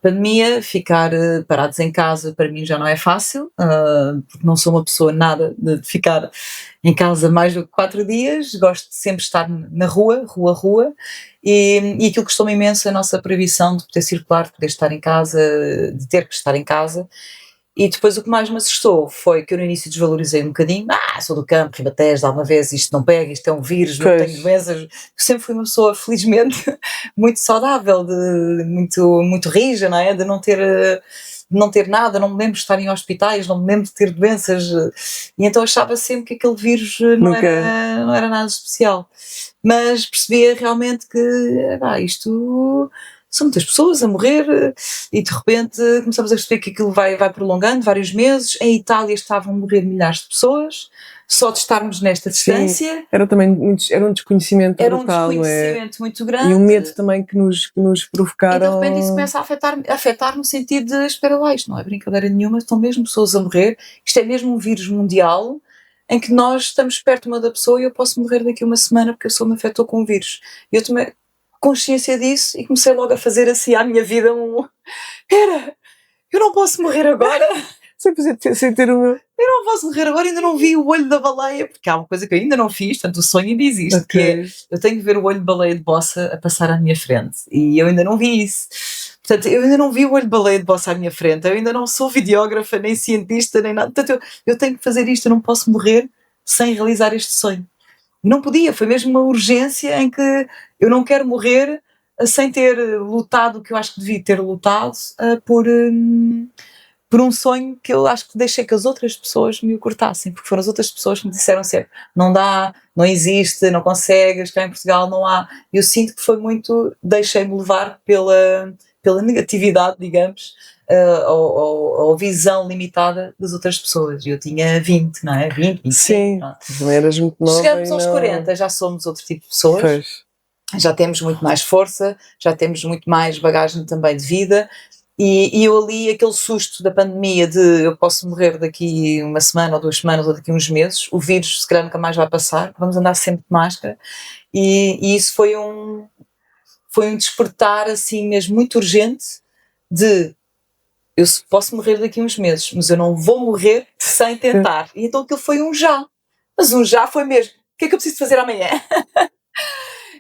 Pandemia, ficar parados em casa para mim já não é fácil, porque não sou uma pessoa nada de ficar em casa mais do que 4 dias, gosto de sempre estar na rua, rua, e aquilo custou-me imenso a nossa proibição de poder circular, de poder estar em casa, de ter que estar em casa. E depois o que mais me assustou foi que eu no início desvalorizei um bocadinho, sou do campo, Ribatejo, de alguma vez, isto não pega, isto é um vírus, não Pois. tenho doenças. Eu sempre fui uma pessoa, felizmente, muito saudável, muito rija, não é? De não ter nada, não me lembro de estar em hospitais, não me lembro de ter doenças, e então achava sempre que aquele vírus não era nada especial. Mas percebia realmente que isto são muitas pessoas a morrer, e de repente começamos a perceber que aquilo vai prolongando vários meses. Em Itália estavam a morrer milhares de pessoas, só de estarmos nesta distância. Era também era um desconhecimento brutal, um desconhecimento muito grande. E um medo também que nos provocaram. E de repente isso começa a afetar no sentido de, espera lá, isto não é brincadeira nenhuma, estão mesmo pessoas a morrer, isto é mesmo um vírus mundial, em que nós estamos perto uma da pessoa e eu posso morrer daqui a uma semana porque a pessoa me afetou com o vírus. E eu tomei consciência disso e comecei logo a fazer assim à minha vida espera, eu não posso morrer agora. sem ter uma... Eu não posso morrer agora, ainda não vi o olho da baleia, porque há uma coisa que eu ainda não fiz, portanto o sonho ainda existe, que é, eu tenho que ver o olho de baleia de Bossa a passar à minha frente, e eu ainda não vi isso. Portanto, eu ainda não vi o olho de baleia de Bossa à minha frente, eu ainda não sou videógrafa, nem cientista, nem nada, portanto eu tenho que fazer isto, eu não posso morrer sem realizar este sonho. Não podia, foi mesmo uma urgência em que eu não quero morrer sem ter lutado o que eu acho que devia ter lutado por um sonho que eu acho que deixei que as outras pessoas me o cortassem, porque foram as outras pessoas que me disseram sempre, não dá, não existe, não consegues, cá em Portugal não há. Eu sinto que foi muito, deixei-me levar pela negatividade, digamos, ou visão limitada das outras pessoas. Eu tinha 20, não é? 20, 25. Sim, não eras muito nova. Chegamos aos 40, já somos outro tipo de pessoas. Pois. Já temos muito mais força, já temos muito mais bagagem também de vida, e eu ali, aquele susto da pandemia de eu posso morrer daqui uma semana ou 2 semanas ou daqui uns meses, o vírus se calhar nunca mais vai passar, vamos andar sempre de máscara, e isso foi um despertar assim mesmo muito urgente de eu posso morrer daqui uns meses, mas eu não vou morrer sem tentar. E então aquilo foi um já, mas um já foi mesmo, o que é que eu preciso fazer amanhã?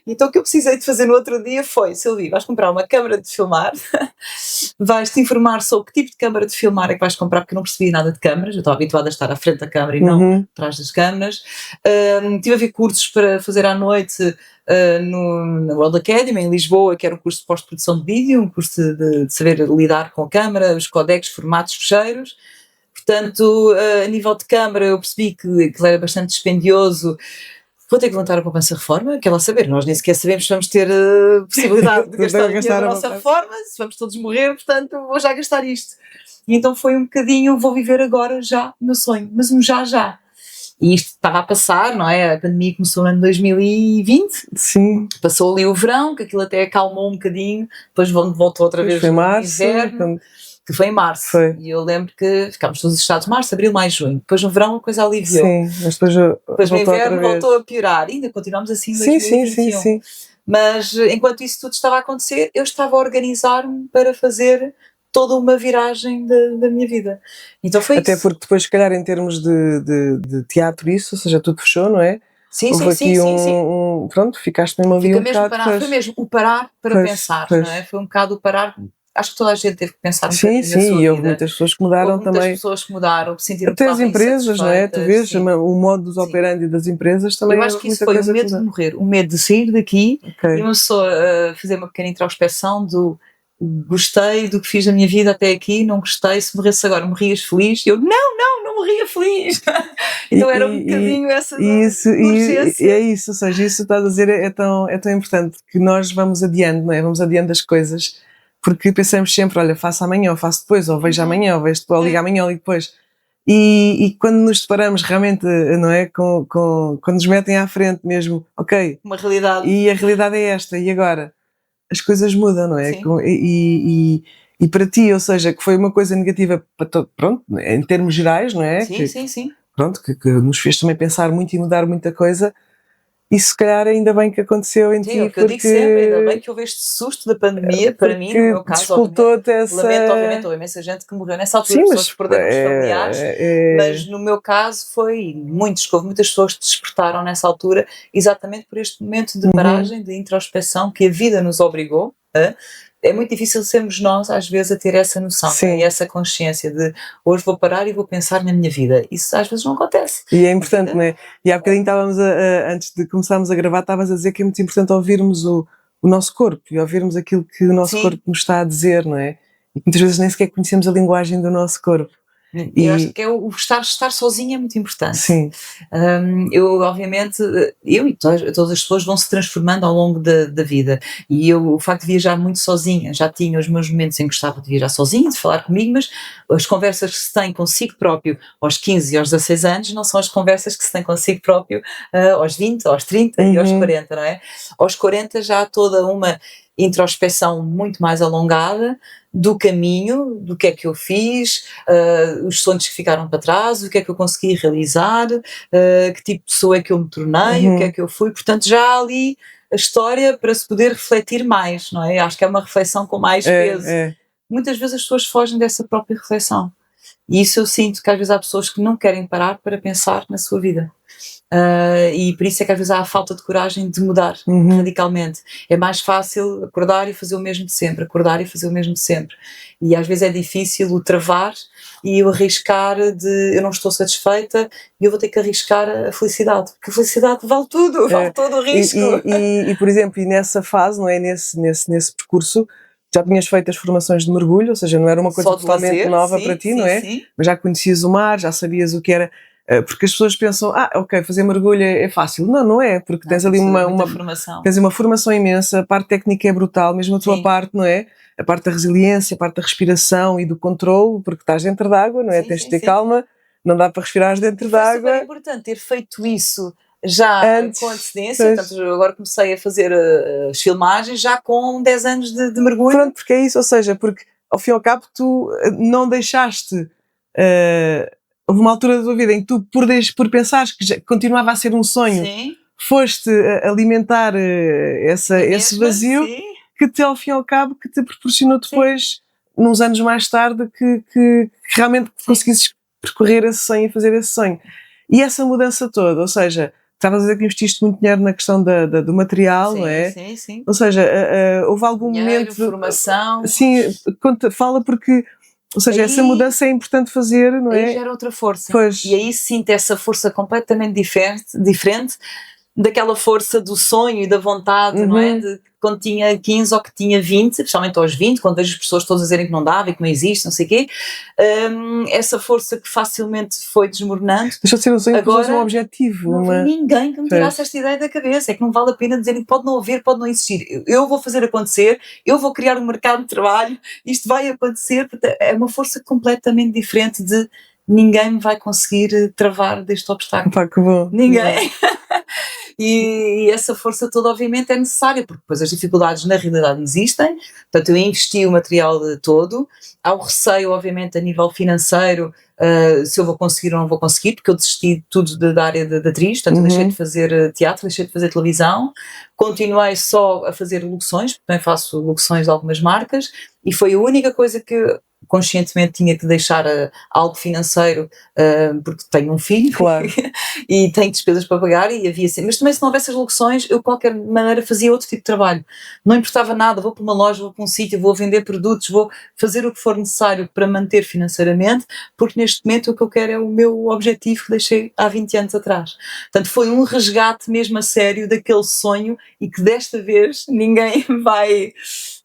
Então o que eu precisei de fazer no outro dia foi, Silvia, vais comprar uma câmara de filmar, vais-te informar sobre que tipo de câmara de filmar é que vais comprar, porque eu não percebia nada de câmaras, eu estava habituada a estar à frente da câmara e não atrás das câmaras. Tive a ver cursos para fazer à noite na World Academy, em Lisboa, que era um curso de pós-produção de vídeo, um curso de saber lidar com a câmara, os codecs, formatos, fecheiros. Portanto, a nível de câmara eu percebi que aquilo era bastante dispendioso. Vou ter que levantar a poupança-reforma, que é lá saber, nós nem sequer sabemos se vamos ter possibilidade de gastar dinheiro da nossa reforma, se vamos todos morrer, portanto vou já gastar isto. E então foi um bocadinho, vou viver agora já o meu sonho, mas um já. E isto estava a passar, não é? A pandemia começou no ano 2020, sim. Passou ali o verão, que aquilo até acalmou um bocadinho, depois voltou outra vez foi no março, inverno. Que foi em março, e eu lembro que ficámos todos assustados, março, abril, maio, junho, depois no verão a coisa aliviou. Sim, mas depois no inverno voltou a piorar, ainda continuamos assim em 2021. Sim. Mas enquanto isso tudo estava a acontecer, eu estava a organizar-me para fazer toda uma viragem da minha vida. Então foi até isso. Porque depois, se calhar, em termos de teatro, isso, ou seja, tudo fechou, não é? Sim. Pronto, ficaste mesmo ali um bocado. Foi mesmo o parar para pensar, não é? Foi um bocado o parar. Acho que toda a gente teve que pensar um bocadinho na sua vida. E houve muitas pessoas que mudaram também. Muitas pessoas que mudaram, que sentiram até as empresas, não é? Tu vês, o modus operandi das empresas também. Eu acho que isso foi o medo de morrer, o medo de sair daqui e uma pessoa fazer uma pequena introspeção do gostei do que fiz na minha vida até aqui, não gostei, se morresse agora, morrias feliz? E eu, não morria feliz. Então era um bocadinho essa urgência. E é isso, ou seja, isso que estás a dizer é tão importante, que nós vamos adiando, não é? Vamos adiando as coisas, porque pensamos sempre, olha, faço amanhã, ou faço depois, ou vejo amanhã, ou vejo depois, ou ligo amanhã, ou ligo depois. E quando nos deparamos realmente, não é? Quando nos metem à frente mesmo, ok. Uma realidade. E a realidade é esta, e agora? As coisas mudam, não é? E para ti, ou seja, que foi uma coisa negativa para todo, pronto, em termos gerais, não é? Sim. Pronto, que nos fez também pensar muito e mudar muita coisa. e se calhar ainda bem que aconteceu em Sim, ti, é o que eu digo sempre, ainda bem porque, que houve este susto da pandemia, para mim, no meu caso, obviamente, despoltou-te lamento, obviamente, essa. houve imensa gente que morreu nessa altura, Sim, pessoas mas que perderam os familiares, mas é, no meu caso foi houve muitas pessoas que despertaram nessa altura, exatamente por este momento de uhum, paragem, de introspeção que a vida nos obrigou a. É muito difícil sermos nós, às vezes, a ter essa noção, não é? E sim. essa consciência de hoje vou parar e vou pensar na minha vida. Isso às vezes não acontece. E é A importante, não vida é? E há bocadinho estávamos antes de começarmos a gravar, estavas a dizer que é muito importante ouvirmos o nosso corpo e ouvirmos aquilo que o nosso sim. corpo nos está a dizer, não é? E que muitas vezes nem sequer conhecemos a linguagem do nosso corpo. Eu acho E que é o estar sozinho é muito importante. sim, Eu, obviamente, eu e todas as pessoas vão se transformando ao longo da vida. E eu, o facto de viajar muito sozinha, já tinha os meus momentos em que gostava de viajar sozinha, de falar comigo, mas as conversas que se tem consigo próprio aos 15 e aos 16 anos não são as conversas que se tem consigo próprio aos 20, aos 30 e aos uhum, 40, não é? Aos 40 já há toda uma introspeção muito mais alongada do caminho, do que é que eu fiz, os sonhos que ficaram para trás, o que é que eu consegui realizar, que tipo de pessoa é que eu me tornei, o que é uhum, que eu fui. Portanto, já há ali a história para se poder refletir mais, não é? Acho que é uma reflexão com mais peso. é, Muitas vezes as pessoas fogem dessa própria reflexão. E isso eu sinto que às vezes há pessoas que não querem parar para pensar na sua vida. E por isso é que às vezes há a falta de coragem de mudar uhum. radicalmente. É mais fácil acordar e fazer o mesmo de sempre, acordar e fazer o mesmo de sempre. E às vezes é difícil o travar e o arriscar de eu não estou satisfeita e eu vou ter que arriscar a felicidade, porque a felicidade vale tudo, vale É. todo o E, risco. por exemplo, e nessa fase, não é? Nesse percurso, já tinhas feito as formações de mergulho, ou seja, não era uma coisa Só de totalmente lazer, nova para sim, ti, não sim, é? sim. Mas já conhecias o mar, já sabias o que era. Porque as pessoas pensam, ok, fazer mergulho é fácil. Não, não é, porque Não, tens tem ali que fazer muita formação. tens uma formação imensa, a parte técnica é brutal, mesmo a tua Sim, parte, não é? A parte da resiliência, a parte da respiração e do controle, porque estás dentro d'água, não é? sim, Tens de sim, ter sim. calma, não dá para respirar E dentro foi super d'água importante ter feito isso já com antes. antecedência, portanto, Pois. eu agora comecei a fazer as filmagens já com 10 anos de mergulho. Pronto, porque é isso, ou seja, porque ao fim e ao cabo tu não deixaste. Houve uma altura da tua vida em que tu, por pensares que continuava a ser um sonho, Sim, foste alimentar na esse mesma, vazio sim, que te, ao fim e ao cabo, que te proporcionou sim, depois, uns anos mais tarde, que realmente sim, conseguisses percorrer esse sonho e fazer esse sonho. E essa mudança toda, ou seja, estavas a dizer que investiste muito dinheiro na questão do material, não sim, é? sim, sim. Ou seja, houve algum Dinheiro, momento, formação. assim, fala porque, ou seja, essa Aí, mudança é importante fazer, não aí é? já era outra força. E Pois, aí sinto essa força completamente diferente daquela força do sonho e da vontade, não é? uhum, De quando tinha 15 ou que tinha 20, especialmente aos 20, quando vejo as pessoas todas a dizerem que não dava e que não existe, não sei o quê, essa força que facilmente foi desmoronando, deixou de ser um sonho, pôs um agora objetivo, não havia uma. ninguém que me tirasse Pois, esta ideia da cabeça. É que não vale a pena dizerem que pode não haver, pode não existir. Eu vou fazer acontecer, eu vou criar um mercado de trabalho, isto vai acontecer. Portanto, é uma força completamente diferente de ninguém me vai conseguir travar deste obstáculo. pá, que bom, que bom. Ninguém. E essa força toda, obviamente, é necessária, porque depois as dificuldades na realidade existem. Portanto, eu investi o material todo. Há o receio, obviamente, a nível financeiro, se eu vou conseguir ou não vou conseguir, porque eu desisti de tudo da área da atriz, portanto, eu deixei de Uhum, fazer teatro, deixei de fazer televisão, continuei só a fazer locuções, porque também faço locuções de algumas marcas, e foi a única coisa que conscientemente tinha que deixar algo financeiro, porque tenho um filho claro. e tenho despesas para pagar e havia assim. Mas também se não houvesse as locuções, eu de qualquer maneira fazia outro tipo de trabalho. Não importava nada, vou para uma loja, vou para um sítio, vou vender produtos, vou fazer o que for necessário para manter financeiramente, porque neste momento o que eu quero é o meu objetivo que deixei há 20 anos atrás. Portanto, foi um resgate mesmo a sério daquele sonho e que desta vez ninguém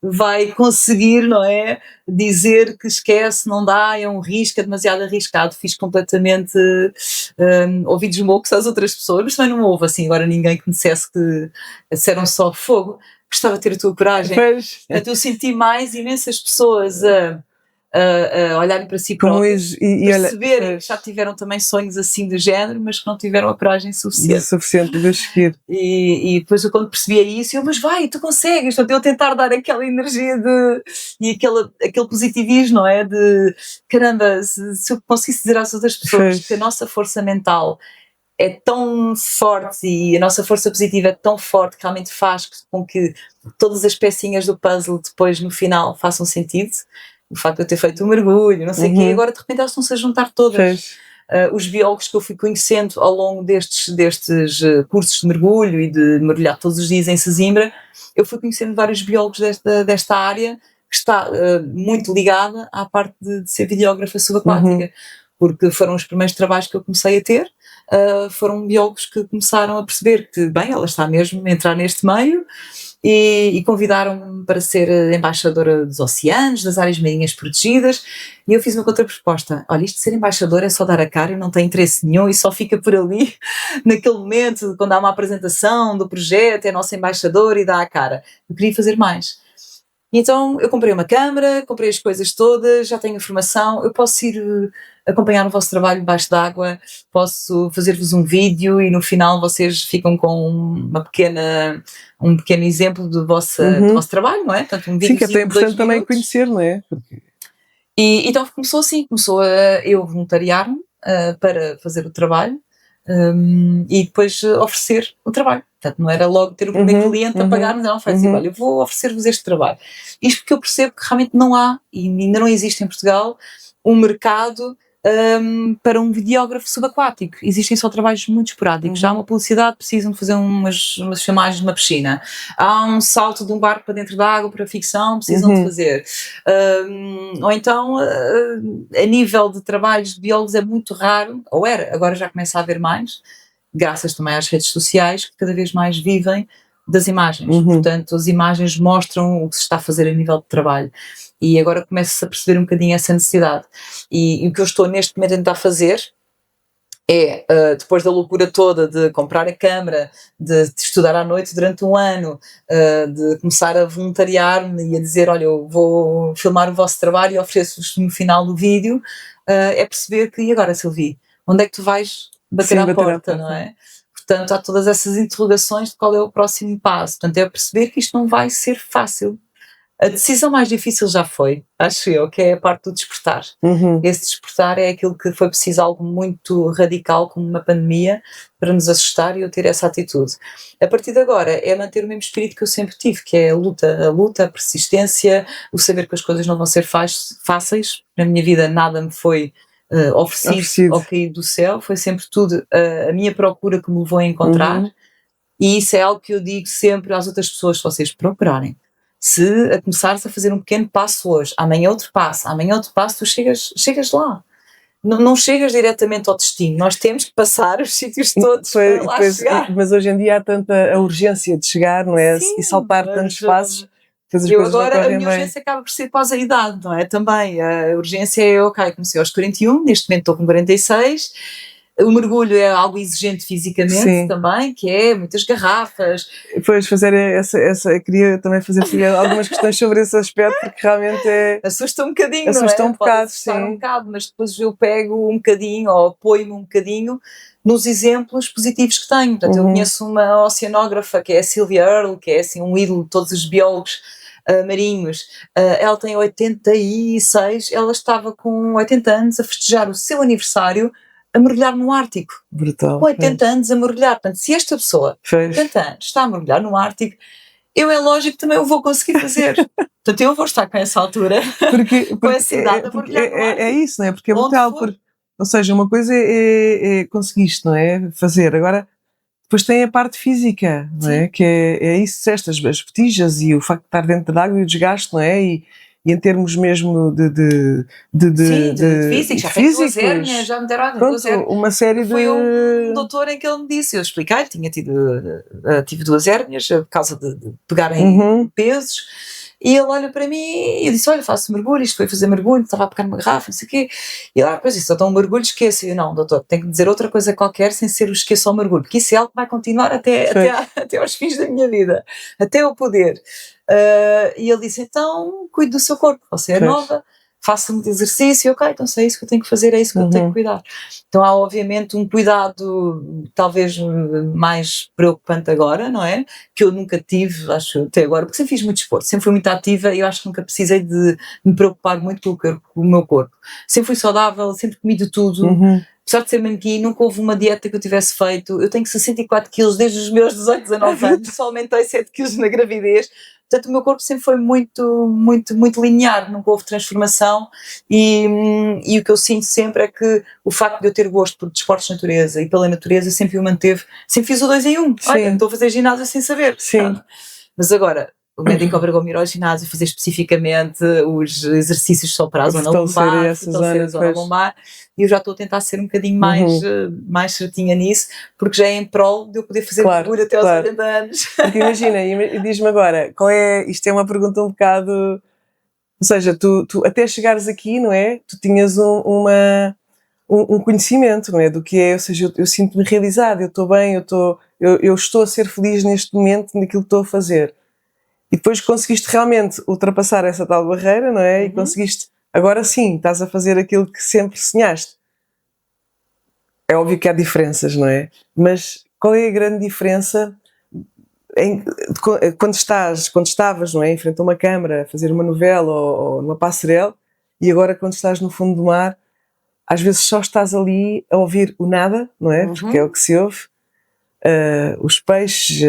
vai conseguir, não é? Dizer que esquece, não dá, é um risco, é demasiado arriscado. Fiz completamente ouvidos moucos às outras pessoas, mas também não houve assim agora ninguém que me dissesse que disseram só fogo. Gostava de ter a tua coragem. Pois, Portanto, eu senti mais imensas pessoas a olharem para si como próprias, is, e olha, perceberem que já pois, tiveram também sonhos assim do género, mas que não tiveram a coragem de suficiente. suficiente de seguir. E depois eu quando percebia isso, mas vai, tu consegues, portanto eu tentar dar aquela energia e aquele positivismo, não é? De caramba, se eu conseguisse dizer às outras pessoas que a Pois, nossa força mental é tão forte e a nossa força positiva é tão forte que realmente faz com que todas as pecinhas do puzzle depois no final façam sentido. O facto de eu ter feito um mergulho, não sei o quê, agora de repente elas estão-se a juntar todas. Os biólogos que eu fui conhecendo ao longo destes cursos de mergulho e de mergulhar todos os dias em Sesimbra, eu fui conhecendo vários biólogos desta área que está muito ligada à parte de ser videógrafa subaquática, porque foram os primeiros trabalhos que eu comecei a ter. Foram biólogos que começaram a perceber que, bem, ela está mesmo a entrar neste meio e convidaram-me para ser embaixadora dos oceanos, das áreas marinhas protegidas, e eu fiz uma contraproposta. Olha, isto de ser embaixadora é só dar a cara e não tem interesse nenhum e só fica por ali naquele momento, quando há uma apresentação do projeto, é a nossa embaixadora e dá a cara. Eu queria fazer mais. Então eu comprei uma câmara, comprei as coisas todas, já tenho informação, eu posso ir acompanhar o vosso trabalho debaixo d'água, posso fazer-vos um vídeo e no final vocês ficam com um pequeno exemplo do vosso trabalho, não é? Portanto, um Sim, que é até importante também conhecer, não é? E então começou assim, eu voluntariar-me para fazer o trabalho e depois oferecer o trabalho. Portanto, não era logo ter o primeiro cliente a pagar-me, não, foi assim, olha, eu vou oferecer-vos este trabalho. Isto porque eu percebo que realmente não há, e ainda não existe em Portugal, um mercado para um videógrafo subaquático. Existem só trabalhos muito esporádicos. Há uma publicidade, precisam de fazer umas filmagens de uma piscina. Há um salto de um barco para dentro da água para ficção, precisam de fazer. Ou então, a nível de trabalhos de biólogos é muito raro, ou era, agora já começa a haver mais, graças também às redes sociais, que cada vez mais vivem das imagens. Portanto, as imagens mostram o que se está a fazer a nível de trabalho. E agora começa-se a perceber um bocadinho essa necessidade. E o que eu estou neste momento a tentar fazer é, depois da loucura toda de comprar a câmara, de estudar à noite durante um ano, de começar a voluntariar-me e a dizer, olha, eu vou filmar o vosso trabalho e ofereço-vos no final do vídeo, é perceber que, e agora, Silvi, onde é que tu vais bater à porta, não é? Portanto, há todas essas interrogações de qual é o próximo passo. Portanto, é perceber que isto não vai ser fácil. A decisão mais difícil já foi, acho eu, que é a parte do despertar. Esse despertar é aquilo que foi preciso algo muito radical, como uma pandemia, para nos assustar e eu ter essa atitude. A partir de agora é manter o mesmo espírito que eu sempre tive, que é a luta, a persistência, o saber que as coisas não vão ser fáceis. Na minha vida nada me foi oferecido ao cair do céu, foi sempre tudo a minha procura que me levou a encontrar, e isso é algo que eu digo sempre às outras pessoas, se vocês procurarem. Se a começares a fazer um pequeno passo hoje, amanhã outro passo, tu chegas lá. Não chegas diretamente ao destino, nós temos que passar os sítios todos para lá chegar. Mas hoje em dia há tanta a urgência de chegar, não é? Sim, e saltar tantos passos. A minha urgência acaba por ser quase a idade, não é? Também, a urgência é, ok, comecei aos 41, neste momento estou com 46, o mergulho é algo exigente fisicamente também, que é muitas garrafas. Depois fazer eu queria também fazer algumas questões sobre esse aspecto, porque realmente assusta um bocadinho, assusta não é? Um bocado, um bocado, mas depois eu pego um bocadinho ou apoio-me um bocadinho nos exemplos positivos que tenho. Portanto, eu conheço uma oceanógrafa que é a Sylvia Earle, que é assim um ídolo de todos os biólogos marinhos. Ela tem 86, ela estava com 80 anos a festejar o seu aniversário a mergulhar no Ártico. Brutal. Com 80 anos a mergulhar. Portanto, se esta pessoa, 80 anos, está a mergulhar no Ártico, eu é lógico que também o vou conseguir fazer. Portanto, eu vou estar com essa altura, com essa idade, a mergulhar no Ártico. É isso, não é? Porque é brutal. Ou seja, uma coisa é conseguiste, não é? Fazer. Agora, depois tem a parte física, não é? Que é isso, as botijas e o facto de estar dentro da água e o desgaste, não é? E em termos mesmo de físicos, já tenho 2 hérnias, já me deram 2 hérnias. Uma série Foi um doutor em que ele me disse, eu expliquei, tive 2 hérnias por causa de pegarem pesos, e ele olha para mim e eu disse, olha, faço mergulho, isto foi fazer mergulho, estava a pegar numa garrafa, não sei o quê, e ele, depois disse, então um mergulho esqueço, e eu, não, doutor, tenho que dizer outra coisa qualquer sem ser o esqueço ao mergulho, porque isso é algo que vai continuar até aos fins da minha vida, até eu poder. E ele disse, então cuide do seu corpo, você é nova, faça muito exercício, ok, então se é isso que eu tenho que fazer, é isso que eu tenho que cuidar. Então há obviamente um cuidado talvez mais preocupante agora, não é? Que eu nunca tive, acho, até agora, porque sempre fiz muito desporto, sempre fui muito ativa e eu acho que nunca precisei de me preocupar muito com o meu corpo. Sempre fui saudável, sempre comi de tudo, apesar de ser manequim, nunca houve uma dieta que eu tivesse feito. Eu tenho 64 quilos desde os meus 18, 19 anos, só aumentei 7 quilos na gravidez. Portanto, o meu corpo sempre foi muito linear, nunca houve transformação e o que eu sinto sempre é que o facto de eu ter gosto por desportos de natureza e pela natureza sempre o manteve, sempre fiz o 2 em 1. Olha, estou a fazer ginásio sem saber. Sim. Mas agora, o médico obrigou-me a ir ao ginásio, fazer especificamente os exercícios só para a zona lombar, fortalecer a zona lombar, e eu já estou a tentar ser um bocadinho mais certinha nisso, porque já é em prol de eu poder fazer mergulho até aos 80 anos. Porque imagina, diz-me agora, isto é uma pergunta um bocado, ou seja, tu até chegares aqui, não é? Tu tinhas um conhecimento, não é? Do que é, ou seja, eu sinto-me realizado, eu estou bem, eu estou a ser feliz neste momento naquilo que estou a fazer. E depois conseguiste realmente ultrapassar essa tal barreira, não é? E conseguiste, agora sim, estás a fazer aquilo que sempre sonhaste. É óbvio que há diferenças, não é? Mas qual é a grande diferença quando estavas, não é? Em frente a uma câmara, a fazer uma novela ou numa passarela, e agora quando estás no fundo do mar, às vezes só estás ali a ouvir o nada, não é? Porque é o que se ouve. Os peixes,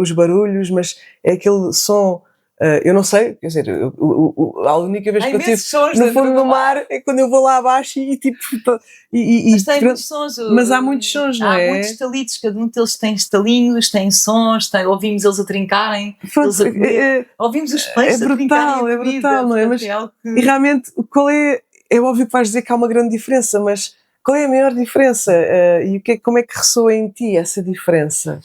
os barulhos, mas é aquele som, eu não sei, quer dizer, a única vez que eu estive no fundo do mar é quando eu vou lá abaixo e tipo... Mas tem muitos sons. Mas há muitos sons, não é? Há muitos estalitos, cada um deles tem estalinhos, tem sons, ouvimos eles a trincarem, eles a comer, ouvimos os peixes a trincarem. É brutal, não é? Mas, e realmente, é óbvio que vais dizer que há uma grande diferença, mas qual é a maior diferença? E como é que ressoa em ti essa diferença?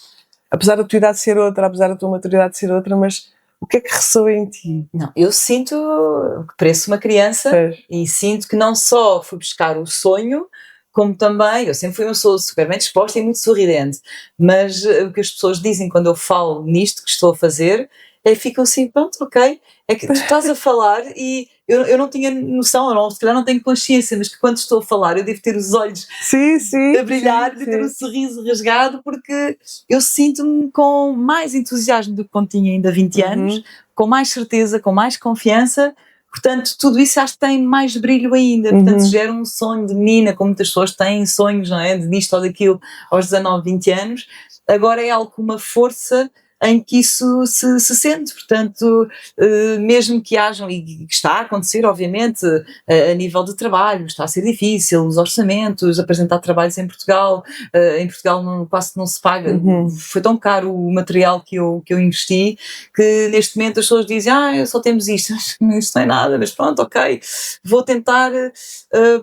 Apesar da tua idade ser outra, apesar da tua maturidade ser outra, mas o que é que ressoa em ti? Não, eu sinto que pareço uma criança e sinto que não só fui buscar o sonho, como também, eu sempre fui uma pessoa super bem disposta e muito sorridente, mas o que as pessoas dizem quando eu falo nisto que estou a fazer, ficam assim, pronto, ok, é que tu estás a falar e eu não tinha noção, se calhar não tenho consciência, mas que quando estou a falar eu devo ter os olhos a brilhar, devo ter um sorriso rasgado, porque eu sinto-me com mais entusiasmo do que quando tinha ainda 20 anos, com mais certeza, com mais confiança. Portanto, tudo isso acho que tem mais brilho ainda. Portanto, gera um sonho de menina, como muitas pessoas têm sonhos, não é? Disto ou daquilo aos 19, 20 anos. Agora é algo com uma força em que isso se sente, portanto, mesmo que hajam, e que está a acontecer, obviamente, a nível de trabalho, está a ser difícil, os orçamentos, apresentar trabalhos em Portugal quase não se paga, foi tão caro o material que eu investi, que neste momento as pessoas dizem, só temos isto não é nada, mas pronto, ok, vou tentar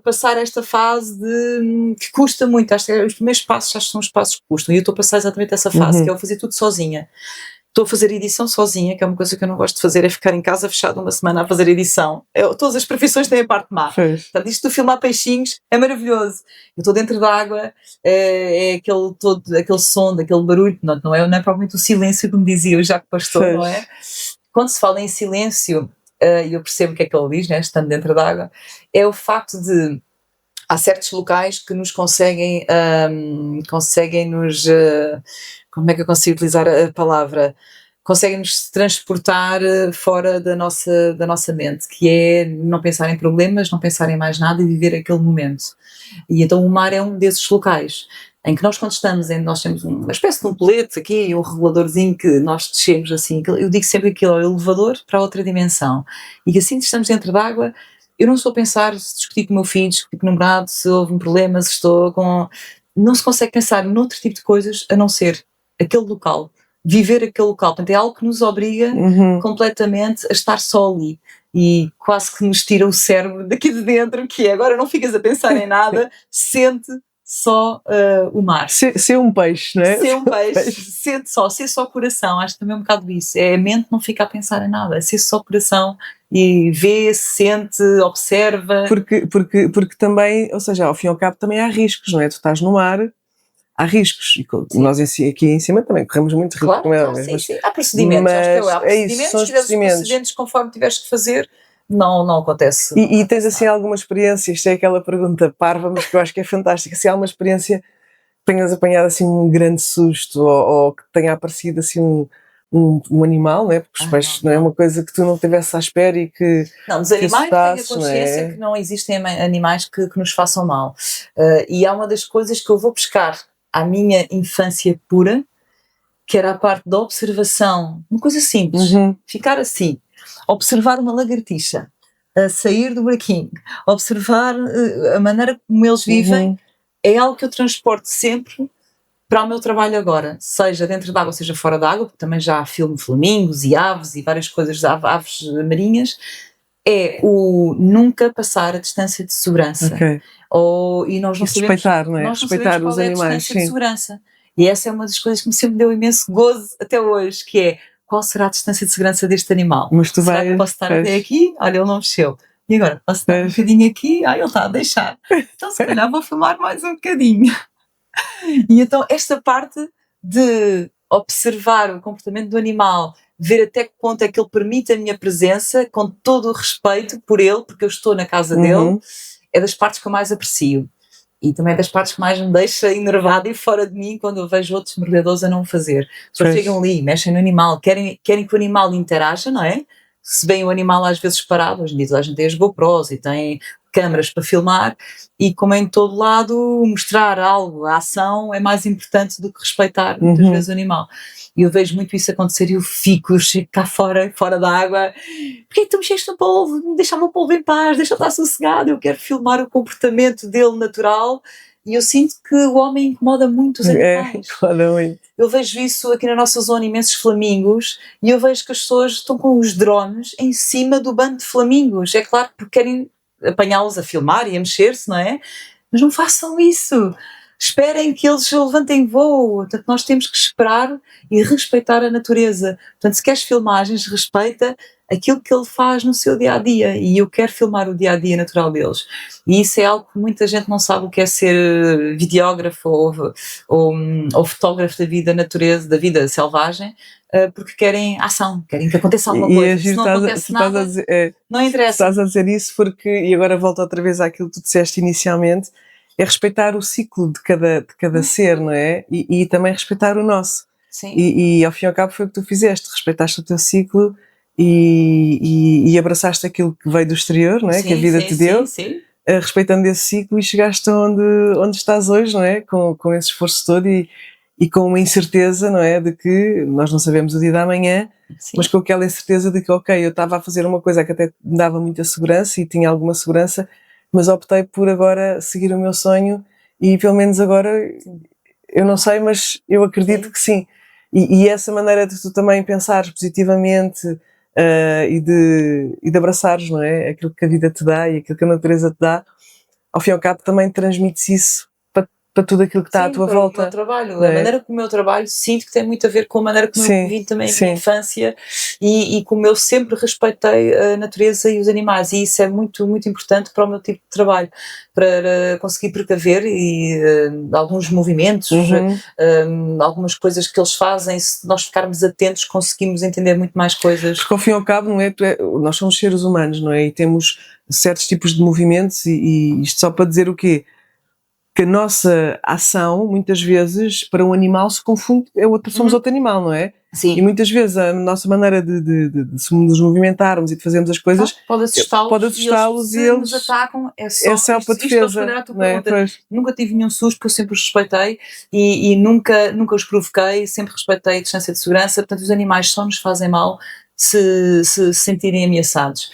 passar esta fase que custa muito, acho que os primeiros passos acho que são os passos que custam, e eu estou a passar exatamente essa fase, que é eu fazer tudo sozinha. Estou a fazer edição sozinha, que é uma coisa que eu não gosto de fazer, é ficar em casa fechado uma semana a fazer edição. Todas as profissões têm a parte má. Portanto, isto de filmar peixinhos é maravilhoso. Eu estou dentro da água, é aquele som, aquele barulho, não é propriamente o silêncio, como dizia o Jacques Pastor, não é? Quando se fala em silêncio, e eu percebo o que é que ele diz, né, estando dentro da água, é o facto de há certos locais que nos conseguem nos... como é que eu consigo utilizar a palavra? Conseguem-nos transportar fora da nossa mente, que é não pensar em problemas, não pensar em mais nada e viver aquele momento. E então o mar é um desses locais, em que nós quando estamos, nós temos uma espécie de um colete aqui, um reguladorzinho que nós descemos assim, eu digo sempre aquilo, é o elevador para outra dimensão. E assim estamos dentro d'água, eu não estou a pensar se discutir com o meu filho, discutir com o namorado, se houve um problema, se estou com... Não se consegue pensar noutro tipo de coisas a não ser aquele local, viver aquele local. Portanto, é algo que nos obriga completamente a estar só ali e quase que nos tira o cérebro daqui de dentro, que é agora não ficas a pensar em nada, sente só o mar. Ser um peixe, não é? Ser um peixe, ser só coração, acho que também é um bocado isso, é a mente não fica a pensar em nada, é ser só coração e vê, sente, observa. Porque também, ou seja, ao fim e ao cabo também há riscos, não é? Tu estás no mar, há riscos, e nós aqui em cima também corremos muito risco, claro, como é, claro, sim. Há procedimentos, há procedimentos, se tiveres procedimentos conforme tiveres que fazer, não acontece. E tens assim alguma experiência, isto é aquela pergunta parva, mas que eu acho que é fantástica, se há alguma experiência que tenhas apanhado assim um grande susto ou que tenha aparecido assim um animal, não é? Porque os peixes não é uma coisa que tu não tivesse à espera e que Não, dos que animais tenho a assustasses, não consciência é? que não existem animais que nos façam mal. E há uma das coisas que eu vou buscar à minha infância pura, que era a parte da observação, uma coisa simples, Uhum, ficar assim, observar uma lagartixa, a sair do buraquinho, observar a maneira como eles vivem, uhum. é algo que eu transporto sempre para o meu trabalho agora, seja dentro d'água, seja fora d'água, porque também já filmo flamingos e aves e várias coisas de aves marinhas, é o nunca passar a distância de segurança. Ok. E nós E não sabemos, respeitar, não é? nós não sabemos Respeitar os qual é a animais, distância de sim. segurança. E essa é uma das coisas que me sempre deu imenso gozo até hoje, que é qual será a distância de segurança deste animal? Mas tu Será que vais, posso estar até pois, aqui? Olha, ele não mexeu. E agora, posso estar um pois. bocadinho aqui? Ele está a deixar. Então se calhar vou filmar mais um bocadinho. E então esta parte de observar o comportamento do animal, ver até que ponto é que ele permite a minha presença, com todo o respeito por ele, porque eu estou na casa dele, Uhum. é das partes que eu mais aprecio. E também é das partes que mais me deixa enervada e fora de mim quando eu vejo outros mergulhadores a não o fazer. As pessoas Pois. chegam ali, mexem no animal, querem que o animal interaja, não é? Se bem o animal às vezes parado, hoje em dia a gente tem as GoPros e tem câmaras para filmar, e como é em todo lado, mostrar algo, a ação é mais importante do que respeitar muitas vezes o animal. E eu vejo muito isso acontecer e eu chego cá fora da água, porque é que tu mexeste no polvo? Deixa-me o polvo em paz, deixa-me estar sossegado, eu quero filmar o comportamento dele natural, e eu sinto que o homem incomoda muito os animais. Incomoda muito. Eu vejo isso aqui na nossa zona, imensos flamingos, e eu vejo que as pessoas estão com os drones em cima do bando de flamingos. É claro que querem apanhá-los a filmar e a mexer-se, não é? Mas não façam isso. Esperem que eles levantem voo. Portanto, nós temos que esperar e respeitar a natureza. Portanto, se queres filmagens, respeita aquilo que ele faz no seu dia-a-dia. E eu quero filmar o dia-a-dia natural deles. E isso é algo que muita gente não sabe o que é ser videógrafo ou fotógrafo da vida natureza, da vida selvagem, porque querem ação, querem que aconteça alguma E coisa. é Se giro, não acontece nada, não interessa. estás a dizer isso porque, e agora volto outra vez àquilo que tu disseste inicialmente, é respeitar o ciclo de cada ser, não é? E também respeitar o nosso. Sim. E ao fim e ao cabo foi o que tu fizeste, respeitaste o teu ciclo e abraçaste aquilo que veio do exterior, não é? Sim, Que a vida sim, te deu, sim. respeitando esse ciclo e chegaste onde estás hoje, não é? Com esse esforço todo e com uma incerteza, não é? De que nós não sabemos o dia da manhã, Sim. mas com aquela incerteza de que, ok, eu estava a fazer uma coisa que até me dava muita segurança e tinha alguma segurança, mas optei por agora seguir o meu sonho e pelo menos agora, eu não sei, mas eu acredito que sim. E essa maneira de tu também pensares positivamente e de abraçares, não é? Aquilo que a vida te dá e aquilo que a natureza te dá, ao fim e ao cabo também transmites isso para tudo aquilo que está à tua para volta. o meu trabalho. não A é? maneira como o meu trabalho sinto que tem muito a ver com a maneira como eu Sim, vivi também a sim. minha infância e como eu sempre respeitei a natureza e os animais, e isso é muito, muito importante para o meu tipo de trabalho, para conseguir precaver alguns movimentos, algumas coisas que eles fazem. Se nós ficarmos atentos, conseguimos entender muito mais coisas. Porque ao fim e ao cabo, não é? Nós somos seres humanos, não é? E temos certos tipos de movimentos e isto só para dizer o quê? Que a nossa ação, muitas vezes, para um animal se confunde, somos outro animal, não é? Sim. E muitas vezes a nossa maneira de nos movimentarmos e de fazermos as coisas pode assustá-los e se nos para atacam, é defesa, isto para responder à tua não é? pergunta. Pois. Nunca tive nenhum susto, porque eu sempre os respeitei e nunca os provoquei, sempre respeitei a distância de segurança. Portanto, os animais só nos fazem mal se sentirem ameaçados.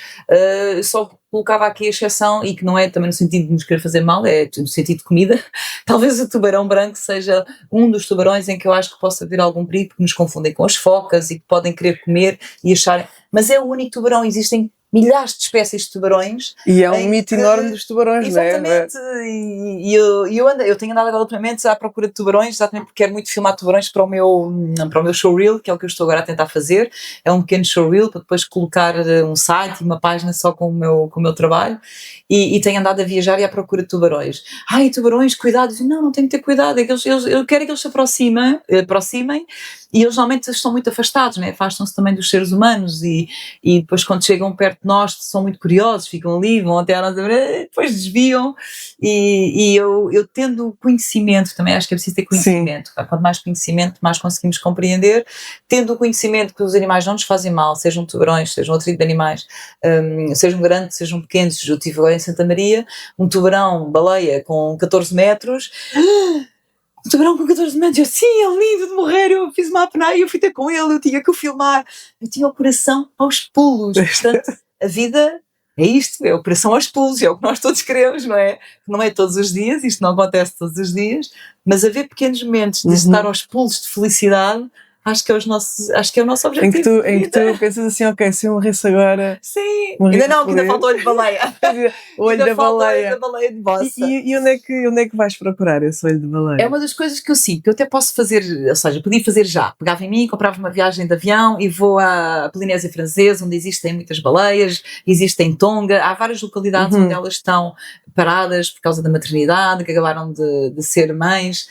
Só colocava aqui a exceção, e que não é também no sentido de nos querer fazer mal, é no sentido de comida. Talvez o tubarão branco seja um dos tubarões em que eu acho que possa haver algum perigo, porque nos confundem com as focas e que podem querer comer e acharem. Mas é o único tubarão, existem milhares de espécies de tubarões. E é um mito enorme dos tubarões, exatamente, não é? E eu tenho andado agora ultimamente à procura de tubarões, exatamente porque quero muito filmar tubarões para o meu showreel, que é o que eu estou agora a tentar fazer. É um pequeno showreel para depois colocar um site e uma página só com o meu trabalho, e tenho andado a viajar e à procura de tubarões. Ai, tubarões, cuidado. Não tenho que ter cuidado, eu quero que eles se aproximem, e eles normalmente estão muito afastados, né? Afastam-se também dos seres humanos e depois quando chegam perto nós são muito curiosos, ficam ali, vão até à nossa depois desviam, e eu tendo conhecimento, também acho que é preciso ter conhecimento. Quanto mais conhecimento, mais conseguimos compreender. Tendo o conhecimento que os animais não nos fazem mal, sejam tubarões, sejam outro tipo de animais, sejam grandes, sejam pequenos. Eu estive agora em Santa Maria, um tubarão, baleia, com 14 metros, um tubarão com 14 metros, eu, sim, é lindo de morrer, eu fiz uma apneia e eu fui ter com ele, eu tinha que o filmar, eu tinha o coração aos pulos. Portanto, a vida é isto, é o coração aos pulos, é o que nós todos queremos, não é? Não é todos os dias, isto não acontece todos os dias, mas haver pequenos momentos de estar aos pulos de felicidade, acho que é o nosso objetivo. Em que tu pensas assim, ok, se eu morresse agora... Sim, ainda não, que ainda falta o olho de baleia. O olho da baleia. Da baleia de bossa. E onde é que vais procurar esse olho de baleia? É uma das coisas que eu sinto, que eu até posso fazer, ou seja, podia fazer já. Pegava em mim, comprava uma viagem de avião e vou à Polinésia Francesa, onde existem muitas baleias, existem Tonga, há várias localidades onde elas estão paradas por causa da maternidade, que acabaram de ser mães,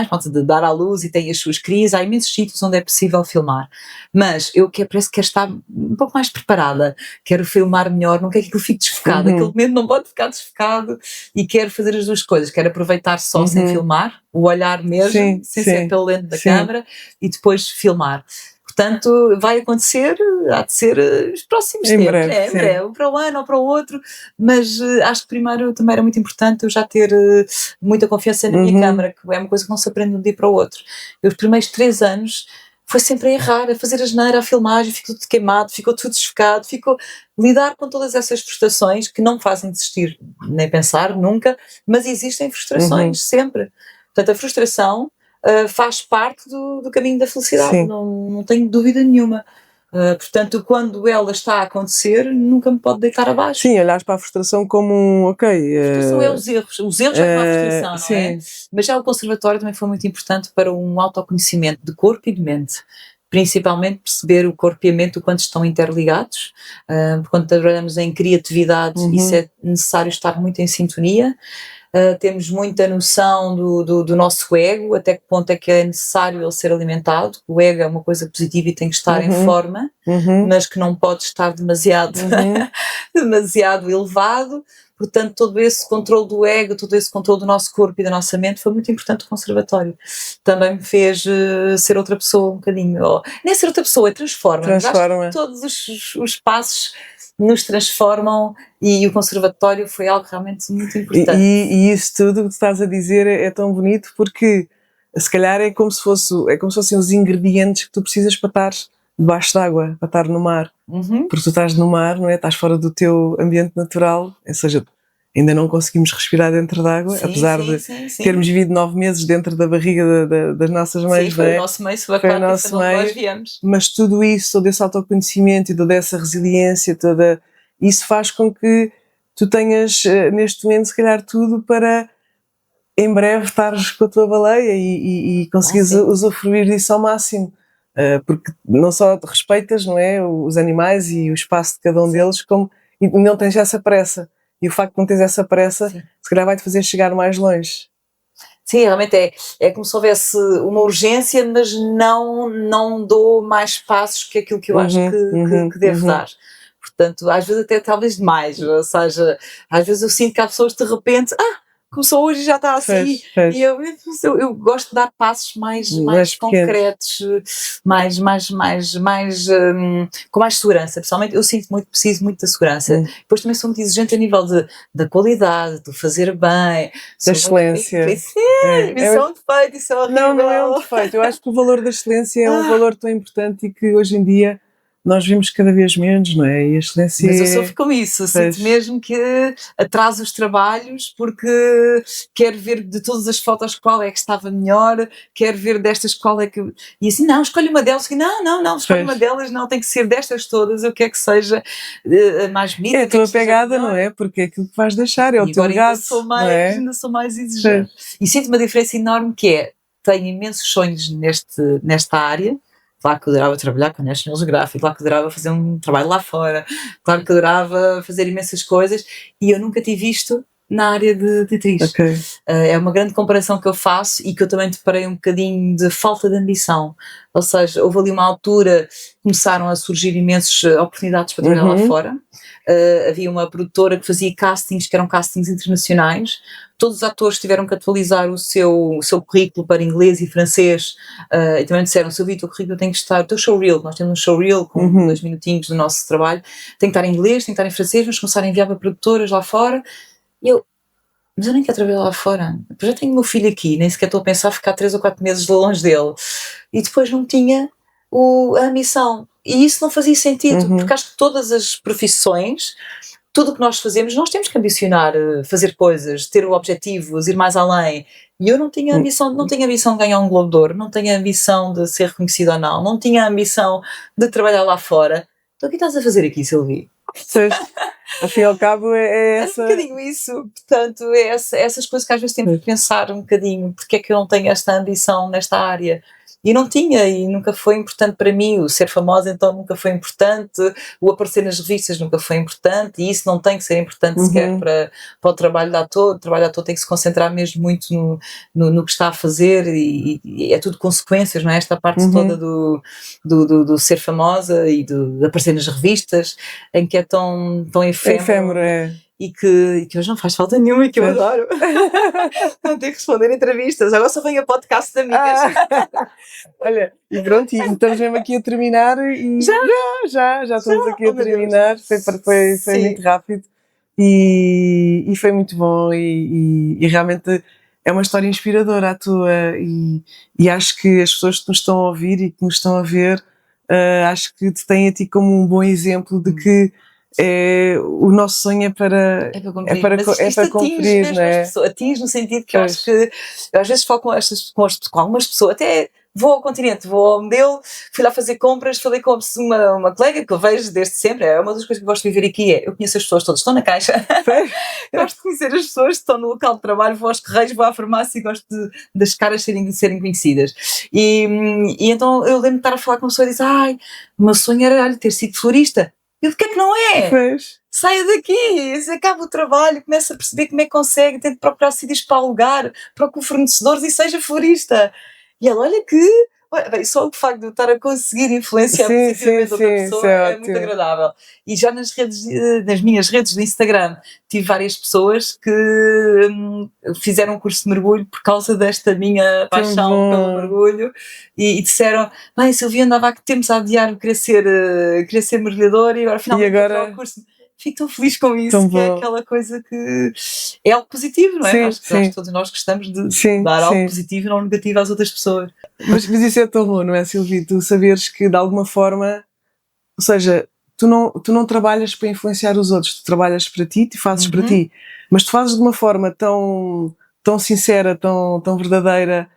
pronto, de dar à luz e têm as suas crias. Há imensos sítios onde é possível filmar. Mas eu parece que quero estar um pouco mais preparada, quero filmar melhor, não quero que aquilo fique desfocado, aquele momento não pode ficar desfocado, e quero fazer as duas coisas, quero aproveitar só sem filmar, o olhar mesmo, sem ser pelo lente da câmara, e depois filmar. Portanto, vai acontecer, há de ser os próximos tempos, em breve, para um ano ou para o outro, mas acho que primeiro também era muito importante eu já ter muita confiança na minha câmara, que é uma coisa que não se aprende de um dia para o outro. Eu, os primeiros 3 anos foi sempre a errar, a fazer asneira, a filmagem, ficou tudo queimado, ficou tudo desfocado, lidar com todas essas frustrações que não me fazem desistir, nem pensar, nunca, mas existem frustrações sempre. Portanto, a frustração faz parte do caminho da felicidade, não tenho dúvida nenhuma. Portanto, quando ela está a acontecer, nunca me pode deitar abaixo. Sim, olhares para a frustração como, ok... A frustração é os erros é uma frustração, não é? Mas já o conservatório também foi muito importante para um autoconhecimento de corpo e de mente. Principalmente perceber o corpo e a mente, o quanto estão interligados. Quando trabalhamos em criatividade, isso é necessário estar muito em sintonia. Temos muita noção do nosso ego, até que ponto é que é necessário ele ser alimentado. O ego é uma coisa positiva e tem que estar em forma, mas que não pode estar demasiado, demasiado elevado. Portanto, todo esse controle do ego, todo esse controle do nosso corpo e da nossa mente foi muito importante no conservatório. Também me fez ser outra pessoa um bocadinho. Nem ser outra pessoa, transforma. Acho que todos os passos nos transformam, e o conservatório foi algo realmente muito importante. E isso tudo que estás a dizer é tão bonito, porque se calhar é como se fossem os ingredientes que tu precisas para estar debaixo d'água, para estar no mar. Porque tu estás no mar, não é? Estás fora do teu ambiente natural, ou seja, ainda não conseguimos respirar dentro d'água, apesar de termos vivido 9 meses dentro da barriga das nossas mães. Sim, foi o nosso meio subaquático onde nós viemos. Mas tudo isso, todo esse autoconhecimento e toda essa resiliência, isso faz com que tu tenhas neste momento se calhar tudo para em breve estares com a tua baleia e conseguires usufruir disso ao máximo. Porque não só respeitas, não é, os animais e o espaço de cada um deles, como e não tens essa pressa. E o facto de não teres essa pressa, se calhar vai-te fazer chegar mais longe. Sim, realmente é como se houvesse uma urgência, mas não dou mais passos que aquilo que eu acho que devo dar. Portanto, às vezes até talvez demais, ou seja, às vezes eu sinto que há pessoas de repente, começou hoje e já está assim, e eu gosto de dar passos mais concretos, com mais segurança. Pessoalmente eu preciso muito da segurança. Depois também sou muito exigente a nível da qualidade, do fazer bem, da excelência. Isso é um defeito, isso é horrível. Não é um defeito, eu acho que o valor da excelência é um valor tão importante e que hoje em dia nós vimos cada vez menos, não é? E a excelência... Mas eu sofro com isso, eu sinto mesmo que atraso os trabalhos porque quero ver de todas as fotos qual é que estava melhor, quero ver destas qual é que... E assim, não, escolhe uma delas, não, escolhe uma delas, não, tem que ser destas todas, eu quero que seja a mais bonita. É a tua pegada, não é? Porque é aquilo que vais deixar, é o teu legado. Ainda sou mais exigente. E sinto uma diferença enorme que é, tenho imensos sonhos nesta área. Claro que eu adorava trabalhar com a National Geographic, claro que eu adorava fazer um trabalho lá fora, claro que eu adorava fazer imensas coisas, e eu nunca tive isto na área de atriz. É uma grande comparação que eu faço e que eu também deparei um bocadinho de falta de ambição. Ou seja, houve ali uma altura, começaram a surgir imensas oportunidades para trabalhar lá fora. Havia uma produtora que fazia castings, que eram castings internacionais. Todos os atores tiveram que atualizar o seu currículo para inglês e francês, e também disseram: Silvia, o teu currículo tem que estar, o teu showreel, nós temos um showreel com 2 minutinhos do nosso trabalho, tem que estar em inglês, tem que estar em francês, vamos começar a enviar para produtoras lá fora. E eu: mas eu nem quero trabalhar lá fora, eu já tenho o meu filho aqui, nem sequer estou a pensar ficar 3 ou 4 meses longe dele. E depois não tinha a ambição. E isso não fazia sentido, porque acho que todas as profissões, tudo o que nós fazemos, nós temos que ambicionar fazer coisas, ter objetivos, ir mais além. E eu não tinha ambição, não tenho ambição de ganhar um Globo de Ouro, não tenho ambição de ser reconhecida ou não, não tinha ambição de trabalhar lá fora. Então o que estás a fazer aqui, Silvia? Afinal e ao cabo é essa... É um bocadinho isso, portanto, é essas coisas que às vezes temos que pensar um bocadinho, porque é que eu não tenho esta ambição nesta área. E não tinha, e nunca foi importante para mim. O ser famosa então nunca foi importante, o aparecer nas revistas nunca foi importante, e isso não tem que ser importante sequer para o trabalho de ator. O trabalho de ator tem que se concentrar mesmo muito no que está a fazer, e é tudo consequências, não é? Esta parte toda do ser famosa e de aparecer nas revistas, em que é tão efêmero. E que hoje não faz falta nenhuma e que eu adoro. Não tenho que responder entrevistas, agora só venho a podcast de amigas. Olha, e pronto, e estamos mesmo aqui a terminar e já estamos aqui a terminar. Foi muito rápido e foi muito bom e realmente é uma história inspiradora a tua, e acho que as pessoas que nos estão a ouvir e que nos estão a ver, acho que te têm a ti como um bom exemplo de que o nosso sonho é para cumprir, não é? Atinge no sentido que eu acho que eu às vezes falo com algumas pessoas, até vou ao Continente, vou ao modelo, fui lá fazer compras, falei com uma colega que eu vejo desde sempre. É uma das coisas que eu gosto de viver aqui, eu conheço as pessoas todas, estão na caixa. Eu gosto de conhecer as pessoas que estão no local de trabalho, vou aos correios, vou à farmácia e gosto das caras serem conhecidas. E então eu lembro de estar a falar com uma pessoa e dizer: ai, o meu sonho era ter sido florista. E de que é que não é? Pois. Saia daqui, se acaba o trabalho, começa a perceber como é que consegue, tente procurar sítios para alugar, procure fornecedores e seja florista. E ela: olha que... só o facto de eu estar a conseguir influenciar positivamente outra pessoa é muito agradável. E já nas minhas redes de Instagram tive várias pessoas que fizeram um curso de mergulho por causa desta minha paixão pelo mergulho e disseram: bem, Silvia, andava há que tempos a adiar querer ser mergulhadora e agora finalmente vou tirar o curso. Fico tão feliz com isso, que é aquela coisa que é algo positivo, não é? Acho que todos nós gostamos de dar algo positivo e não negativo às outras pessoas. Mas isso é tão bom, não é, Silvia? Tu saberes que de alguma forma, ou seja, tu não trabalhas para influenciar os outros, tu trabalhas para ti, tu fazes para ti, mas tu fazes de uma forma tão sincera, tão verdadeira,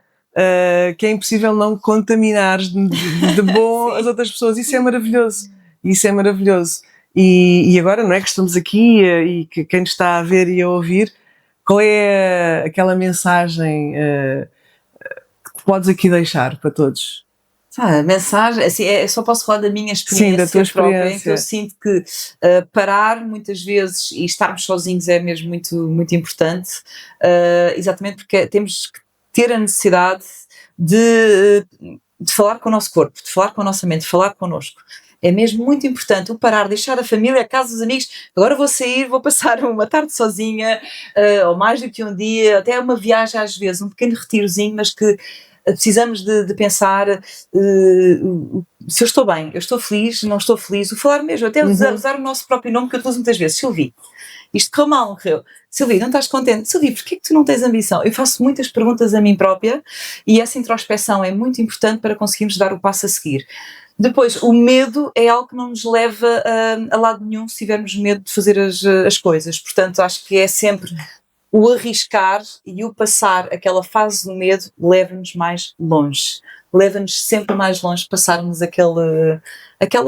que é impossível não contaminar de bom as outras pessoas. Isso é maravilhoso. E agora, não é que estamos aqui e que quem nos está a ver e a ouvir, qual é aquela mensagem que podes aqui deixar para todos? A mensagem, assim, só posso falar da minha experiência. Sim, da tua experiência. Própria, em que eu sinto que parar muitas vezes e estarmos sozinhos é mesmo muito, muito importante, exatamente porque temos que ter a necessidade de falar com o nosso corpo, de falar com a nossa mente, de falar connosco. É mesmo muito importante o parar, deixar a família, a casa dos amigos. Agora vou sair, vou passar uma tarde sozinha, ou mais do que um dia, até uma viagem às vezes, um pequeno retirozinho, mas que precisamos de pensar se eu estou bem, eu estou feliz, não estou feliz, o falar mesmo, até usar o nosso próprio nome, que eu utilizo muitas vezes. Silvia, isto correu mal, não correu? Silvia, não estás contente? Silvia, porquê que tu não tens ambição? Eu faço muitas perguntas a mim própria e essa introspeção é muito importante para conseguirmos dar o passo a seguir. Depois, o medo é algo que não nos leva a lado nenhum se tivermos medo de fazer as coisas. Portanto, acho que é sempre o arriscar e o passar aquela fase do medo leva-nos mais longe. leva-nos sempre mais longe, passarmos aquela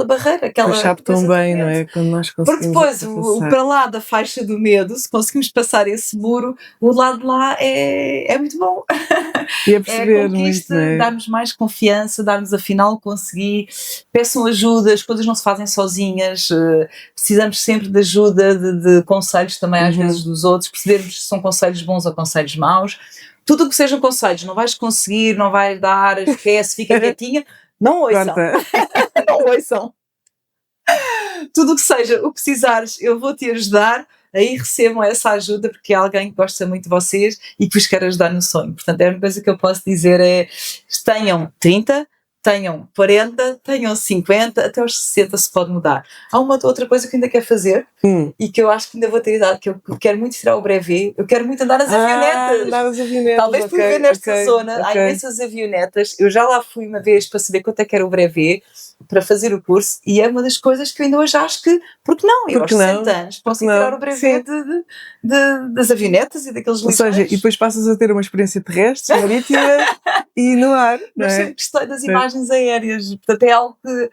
barreira, aquela sabe tão bem, não é? Quando nós porque conseguimos depois o para lá da faixa do medo, se conseguimos passar esse muro, o lado de lá é muito bom. e a É a perceber muito, conquista, não é? dar-nos mais confiança, dar-nos afinal consegui, peçam ajuda, as coisas não se fazem sozinhas, precisamos sempre de ajuda, de conselhos também às vezes dos outros, percebermos se são conselhos bons ou conselhos maus. Tudo o que sejam conselhos, não vais conseguir, não vais dar, esquece, fica quietinha, não ouçam, Corta. não ouçam. Tudo o que seja, o que precisares, eu vou te ajudar. Aí recebam essa ajuda porque é alguém que gosta muito de vocês e que vos quer ajudar no sonho. Portanto, a única coisa que eu posso dizer é: tenham 30, tenham 40, tenham 50, até aos 60 se pode mudar. Há uma outra coisa que ainda quero fazer e que eu acho que ainda vou ter idade, que eu quero muito tirar o brevet, eu quero muito andar nas avionetas. Andar nas avionetas. Talvez por viver nesta zona, há imensas avionetas. Eu já lá fui uma vez para saber quanto é que era o brevet, para fazer o curso, e é uma das coisas que eu ainda hoje acho que, porque não? Eu aos 60 anos posso tirar o brevet das avionetas e daqueles Ou seja, e depois passas a ter uma experiência terrestre, marítima e no ar, não Mas é? sempre gostei das imagens aéreas, portanto é algo que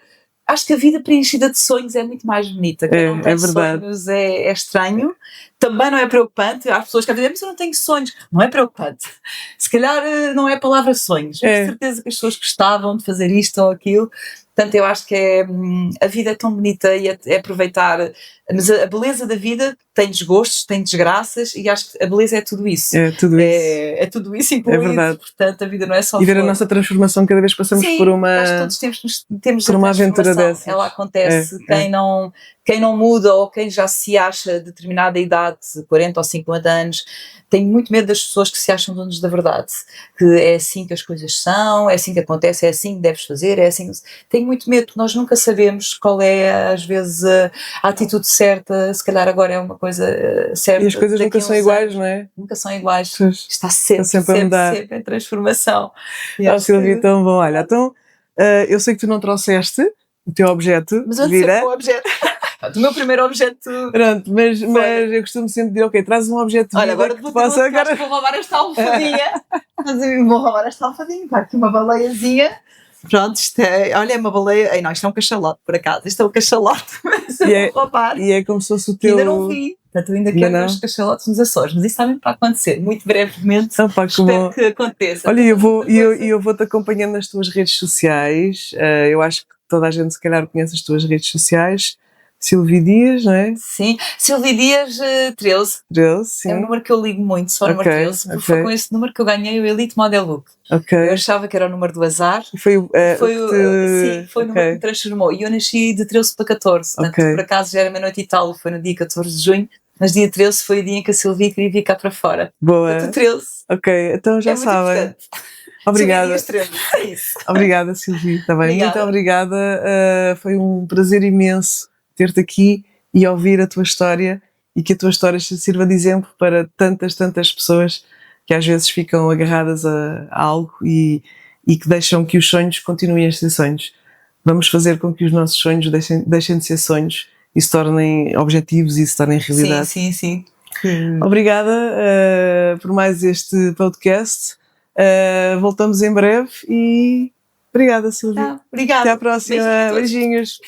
acho que a vida preenchida de sonhos é muito mais bonita. Quem não tem verdade. sonhos é estranho. Também não é preocupante. Há pessoas que dizem, mas eu não tenho sonhos. Não é preocupante. Se calhar não é a palavra sonhos. Eu tenho certeza que as pessoas gostavam de fazer isto ou aquilo. Portanto, eu acho que a vida é tão bonita e é aproveitar. Mas a beleza da vida tem desgostos, tem desgraças e acho que a beleza é tudo isso. É tudo isso. É tudo isso incluído. É verdade. Portanto, a vida não é só e ver a nossa transformação cada vez que passamos por uma... acho que todos temos por uma aventura dessas. Ela acontece. Quem não muda ou quem já se acha de determinada idade, 40 ou 50 anos, tem muito medo das pessoas que se acham donos da verdade. Que é assim que as coisas são, é assim que acontece, é assim que deves fazer, é assim. Tenho muito medo, porque nós nunca sabemos qual é, às vezes, a atitude certa. Se calhar agora é uma coisa certa. E as coisas nunca são iguais, não é? Nunca são iguais. Pois, Está sempre a mudar. Sempre em transformação. Silvia, tão bom. Olha, então, eu sei que tu não trouxeste o teu objeto mas eu de vida. O objeto. O meu primeiro objeto. Pronto, mas eu costumo sempre dizer, ok, traz um objeto de vida. Olha, agora que possa. Agora vou roubar esta almofadinha. Vou roubar esta almofadinha. Está aqui uma baleiazinha. Pronto, isto é. Olha, é uma baleia. Ei, não, isto é um cachalote, por acaso. Isto é um cachalote. Mas eu vou roubar. E é como se fosse o teu. Ainda não vi. Portanto, eu ainda quero ver os cachalotes nos Açores. Mas isso está mesmo para acontecer. Muito brevemente. Espero que aconteça. Olha, eu vou-te acompanhando nas tuas redes sociais. Eu acho que toda a gente, se calhar, conhece as tuas redes sociais. Silvia Dias, não é? Sim, Silvia Dias 13. 13, sim. É um número que eu ligo muito, só o número 13, porque foi com esse número que eu ganhei o Elite Model Look. Eu achava que era o número do azar. Foi o número que me transformou. E eu nasci de 13 para 14, portanto, por acaso já era meia-noite e tal, foi no dia 14 de junho, mas dia 13 foi o dia em que a Silvia queria vir cá para fora. Boa. Portanto, 13. Ok, então já sabem. Obrigada. É isso. Obrigada, Silvia. Tá bem? Muito obrigada. Foi um prazer imenso ter-te aqui e ouvir a tua história e que a tua história sirva de exemplo para tantas pessoas que às vezes ficam agarradas a algo e que deixam que os sonhos continuem a ser sonhos. Vamos fazer com que os nossos sonhos deixem de ser sonhos e se tornem objetivos e se tornem realidade. Sim. Obrigada por mais este podcast. Voltamos em breve e obrigada, Silvia. Obrigada. Até à próxima. Beijinhos.